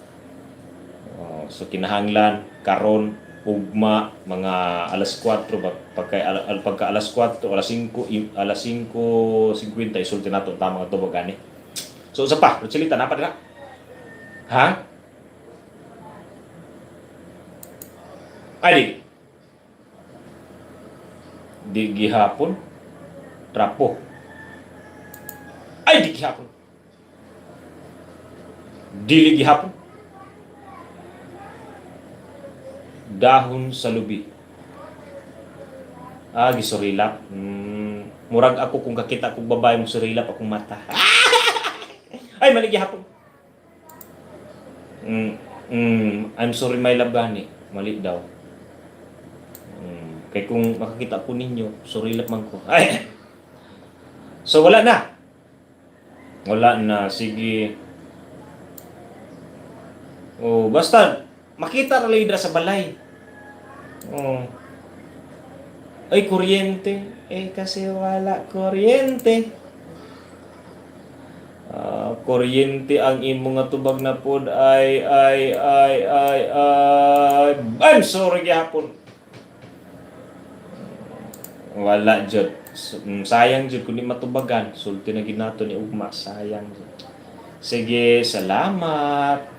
So kinahanglan karon ugma mga alas 4 pagka alas 4 alas 5:50 isulti nato tama nga tubag ani. So usa pa, Richelita napa dira? Ha? Ay di gihapon trapo. Ay di gihapon. Dili gihapon. Dahon sa lubi. Gisurilap. Murag ako kung kakita kong babae mo surilap akong mata. Ay, mali gihapon. I'm sorry my love gani. Mali daw. Kaya kung makakita ko ninyo, surilap man ko. Ay! So, wala na. Wala na. Sige. Oh, basta, makita na lang sa balay. Oh. Ay, kuryente. Kasi wala kuryente. Kuryente ang imo nga tubag na pod ay I'm sorry gihapon. Wala jud. Sayang jud kun di matubagan. Sulti na ginato ni ugma, sayang jud. Sige, salamat.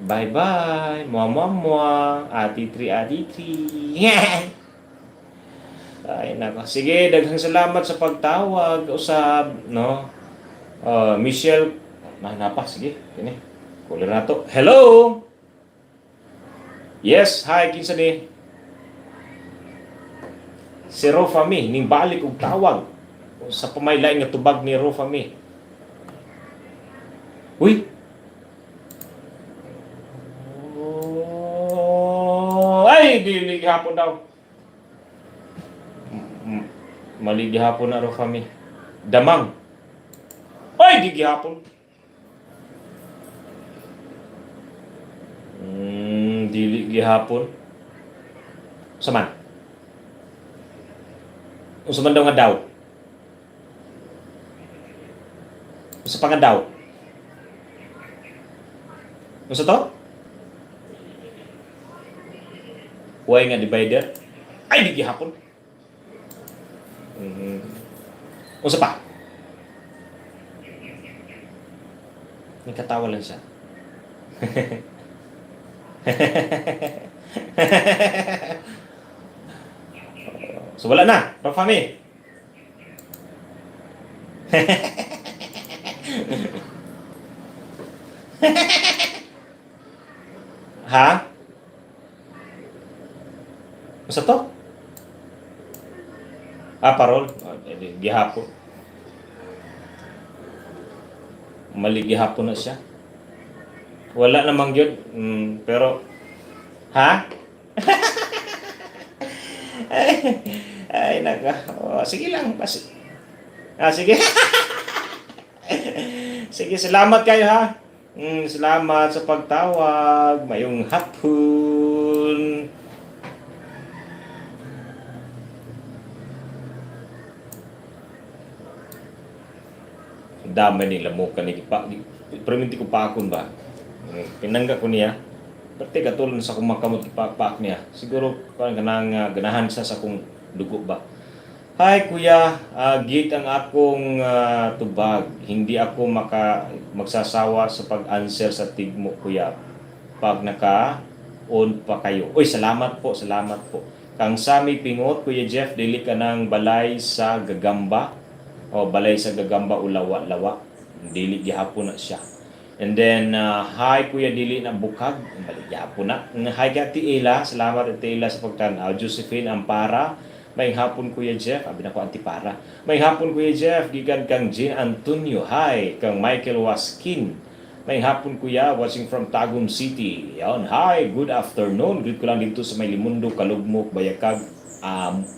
Bye-bye. Mua. Ati 3. Ay, nako. Sige, daghang salamat sa pagtawag. Usab, no? Michelle. Napa, sige. Kini. Kulir na to. Hello? Yes, hi, kinsa ni? Si Rofami, ning balik og tawag. Sa pamaylain nga tubag ni Rofami. Uy! Ay, dili gihapon daw. Mali gihapon na Rofami. Damang. Ay, di gihapon. Dili gihapon. Saman. Unsa man daw nga daw? Unsa pa nga daw? Unsa to? Huwag nga divider. Ay, di gihapon. Unsa pa? Nagkatawa lang siya. So wala na, Rafami. Ha? Unsa to? Parol. Gihapon. Mali gihapon na siya. Wala namang yun. Pero, ha? Ay, naka. Sige lang. Sige. Sige, salamat kayo ha. Salamat sa pagtawag. Mayong hapon. Damay nila mo kanipa. Perminti ko pa akon ba? Pinangga ko niya. Pati katulad sa kumakamot ipapak niya. Siguro kanang ganahan sa akong dugo ba. Hi kuya, gate ang akong tubag. Hindi ako magsasawa sa pag-answer sa tigmo kuya. Pag naka-on pa kayo. Uy, salamat po. Kang Sami Pingot, Kuya Jeff, dili ka ng balay sa Gagamba. O balay sa Gagamba ulawa-lawa. Dili gihapon na siya. And then, hi Kuya Dili na Bukag. Balik gihapon na. Hi ka Tiila. Salamat Tiila sa pagtanaw. Josephine Ampara. May hapon Kuya Jeff. Abi na ko Antipara. May hapon Kuya Jeff. Gigan kang Jean Antonio. Hi. Kang Michael Waskin. May hapon Kuya. Watching from Tagum City. Yan. Hi. Good afternoon. Greet ko lang dito sa May Limundo, Kalugmok, Bayakag,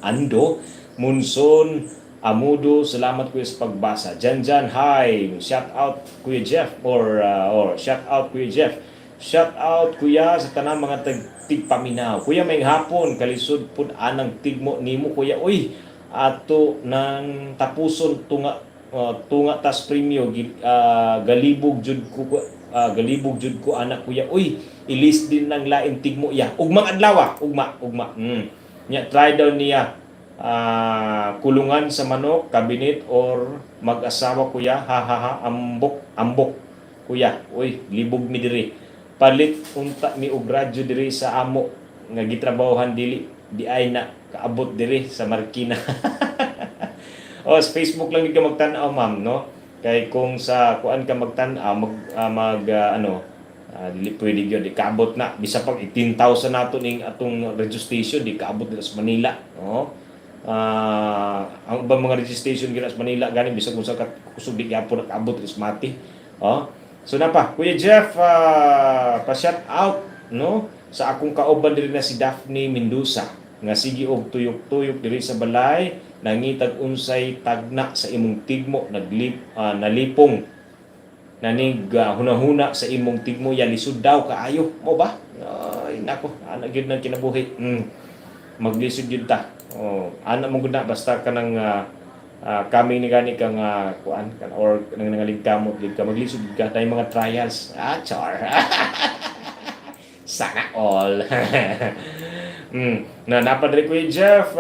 Ando, Munson, Amudo. Salamat Kuya sa pagbasa. Jan, hi. Shout out Kuya Jeff. Or shout out Kuya Jeff. Shout out Kuya sa tanang mga tigpaminaw. Kuya may hapon kalisod pud anang tigmo nimo Kuya. Uy, ato nang tapuson tunga tas premyo galibog jud ko anak Kuya. Uy, ilis din ng lain tigmo ya. Ugmang adlaw, ugma. Nya try daw niya kulungan sa manok, kabinet or mag-asawa Kuya. Ambok Kuya. Uy, libog mi diri. Palit unta mi og radyo diri sa amo nga gitrabahohan di ay na kaabot diri sa Marikina. Sa Facebook lang ka magtan-aw ma'am, no? Kay kung sa kuan ka magtan-aw dili pwede gyud di kaabot na bisa pag 18,000 nato ning atong registration di kaabot dito sa Manila, no? Ang ubang mga registration gina sa Manila gani bisa kung sa kusog di gyapon kaabot sa Mati. So na pa, Kuya Jeff, pa-shout out no sa akong kauban diri na si Daphne Mendoza nga sige og tuyok-tuyok diri sa balay nangitag unsay tagna sa imong tigmo nalipong nanig hunahuna sa imong tigmo ya lisod daw kaayo mo ba? Ay nako, ana gyud nang kinabuhi. Maglisod gyud ta. Ana mo gud na basta kanang kami ni gani kang kuan kan or nang nangaligkamot gid ka maglisod ka tay mga trials char. Sana all. Na napadre ko Jeff,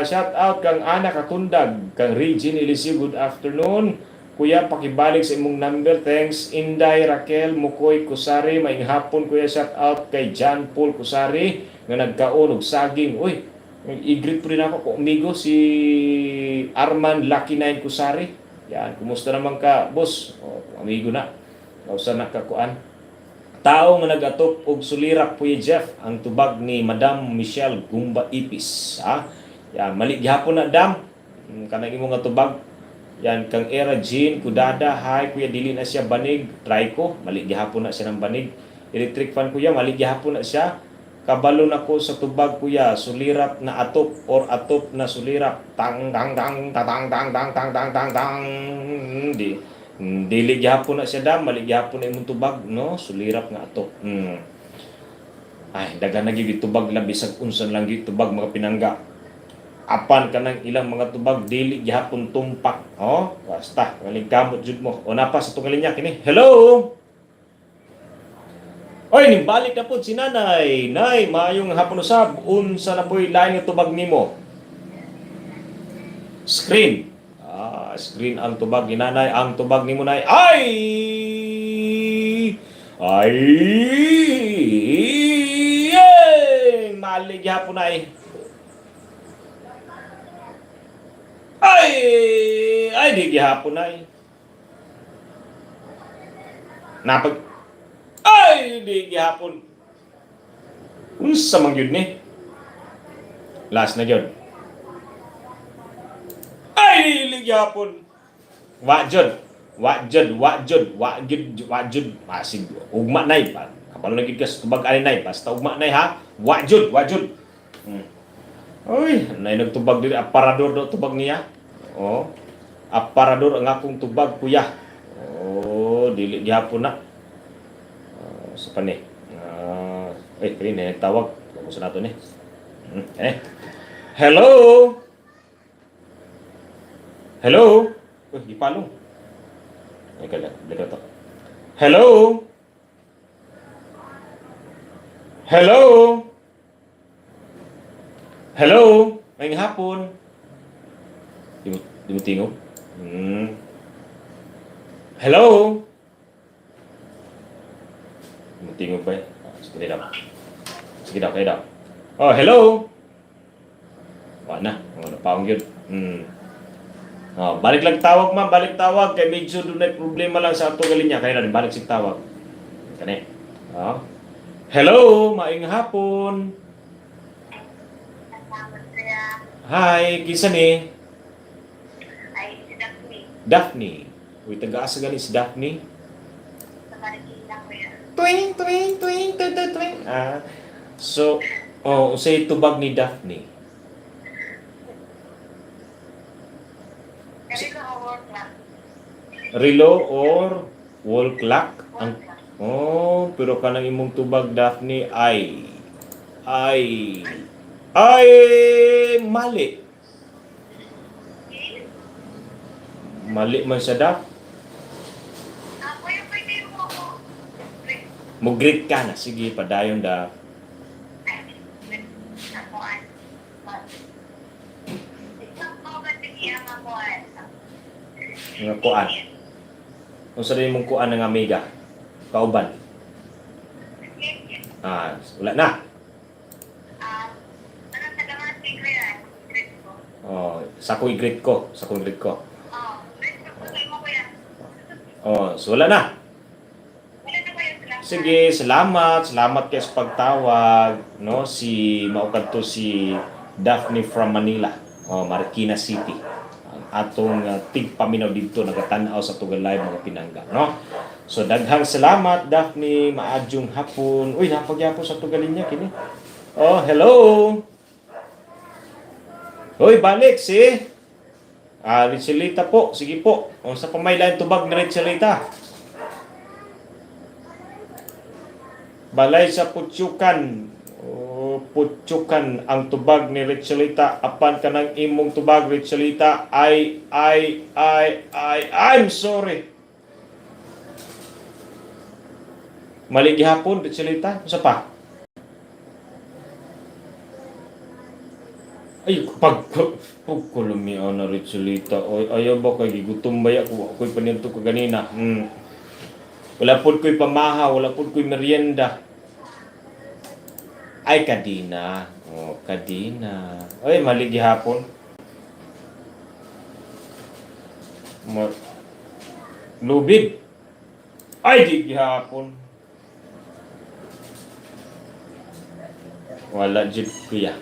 shout out kang Ana Katundag, kang Regine Eliseo, good afternoon. Kuya, pakibalik sa imong number. Thanks. Inday Raquel Mukoy Kusari, maing hapon Kuya, shout out kay John Paul Kusari nga nagkaon og saging. Uy, i-greet po rin ako kung amigo si Arman Lucky 9 Kusari. Yan, kumusta naman ka, boss? Amigo na. Kausa na kakuan. Tao nga nagatop og sulirap Kuya Jeff ang tubag ni Madam Michelle Gumba Ipis. Yan, mali gihapon na dam. Kanang imo nga tubag. Yan, kang Era Jean Kudada. Hi Kuya, dili na siya banig. Try ko, mali gihapon na siya ng banig. Electric fan Kuya, mali gihapon na siya. Kabalo na ko sa tubag Kuya, sulirap na atop or atop na sulirap. Tang tang tang tang tang tang tang tang tang tang. Dili gyapon na siya dam, mali gyapon na imong tubag, no? Sulirap nga atop. Ay, daghan na gyud tubag labi sa unsan lang gyud tubag mga pinangga. Apan kanang ilang mga tubag dili gyapon tumpak. Basta galing kamot jud mo. O napa sa tungaling niya kini. Hello. Oy, nimbalik na po si nanay. Nay, maayong hapon usab. Unsa na po'y lain nga tubag nimo? Screen. Screen ang tubag ni nanay. Ang tubag nimo nay ay ay malig hapon ay. Ay ay di gihapon ay. Napag ay di gihapon. Unsa man gyud ni? Last na gyud. Ay di gihapon. Wajud. Masig ugma nay pa. Kapalo na gid kas tubag ani nay, basta ugma nay ha. Wajud. Oy, nay nagtubag diri aparador do tubag niya. Oh. Aparador ang akong tubag kuya. Oh, dili gihapon na. Sa pa ni. Kini na tawag. Kung sa nato ni. Hello. Hello. Uy, ipalong. Ay kala, to. Hello. Hello. Hello. May hapon. Di mo tingog? Hello. Di mo tingog ba? Sige daw. Kayo daw. Oh, hello. Wala na. Napaong yun. Balik lang tawag ma, balik tawag. Kaya medyo doon ay problema lang sa ato galinya. Kaya na, balik sig tawag. Kani. Hello, maing hapon. Hi, kisa ni? Ay, si Daphne. Daphne. Uy, taga-asa gani si Daphne. Sa Marikina ko yan. Twing. So, usay tubag ni Daphne. Karilo o work lang? Relo or wall clock? Pero kanang imong tubag Daphne ay mali. Mali man sa Daph. Ako yung pwede mo ako. Mo-greet ka na. Sige, padayon Daph. Nakuan. Isang ko ba sige ang makuan? Nga kuan. Kung sa rin mong kuan ng amiga. Kauban. Wala na. Anong tagaman ko yan? Grade ko. Sakong greet ko. Grade ko po kayo mo ko yan. So wala na. Wala na ko yung class. Sige, salamat. Salamat kayo sa pagtawag. No? Maukad to si Daphne from Manila. Marikina City. Ang atong tigpaminaw dito. Nagatanaw sa Tugal Live mga Pinangga. No? So daghang salamat Daphne. Maadyong hapon. Uy, napagyapo sa Tugalin niya. Kini. Hello. Uy, balik si Richelita po. Sige po. Sa pamaylain tubag ni Richelita. Balay sa Putsukan. Putsukan ang tubag ni Richelita. Apan ka ng imong tubag Richelita. I'm sorry. Mali gihapon Richelita. Usa pa? Ay, pagkulumia na Richelita. Ayaw ba kay gigutom ba ako? Ako'y paninto ko ganina. Wala po ko'y pamaha, wala po ko'y merienda. Ay, kadina. Kadina. Ay, mali gihapon. Lubid. Ay, di gihapon. Wala jud kuya.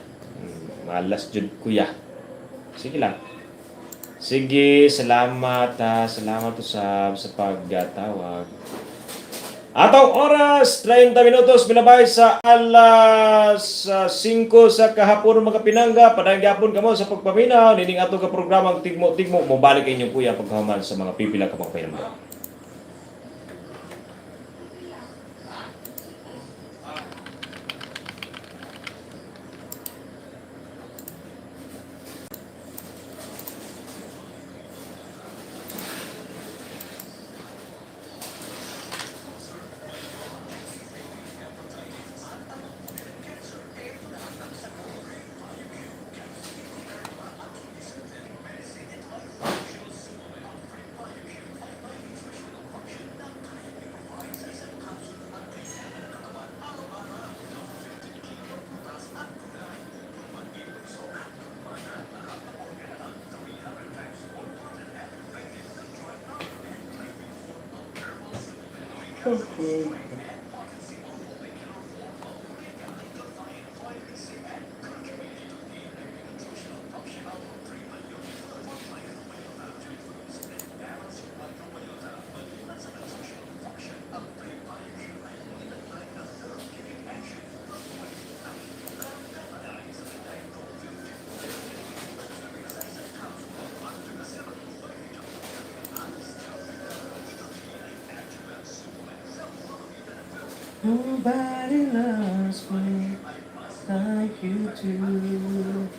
Malas jud kuya. Sige lang. Sige, salamat ha. Salamat usab sa paggatawag. Atong oras, 30 minutos, binabay sa alas 5 sa kahapon mga Pinangga. Padagapon kamo sa pagpaminaw. Nining ato ka programang Tigmo-Tigmo. Mobalik inyong kuya pagkahuman sa mga pipila ka mga Pinangga. Nobody loves me like you do.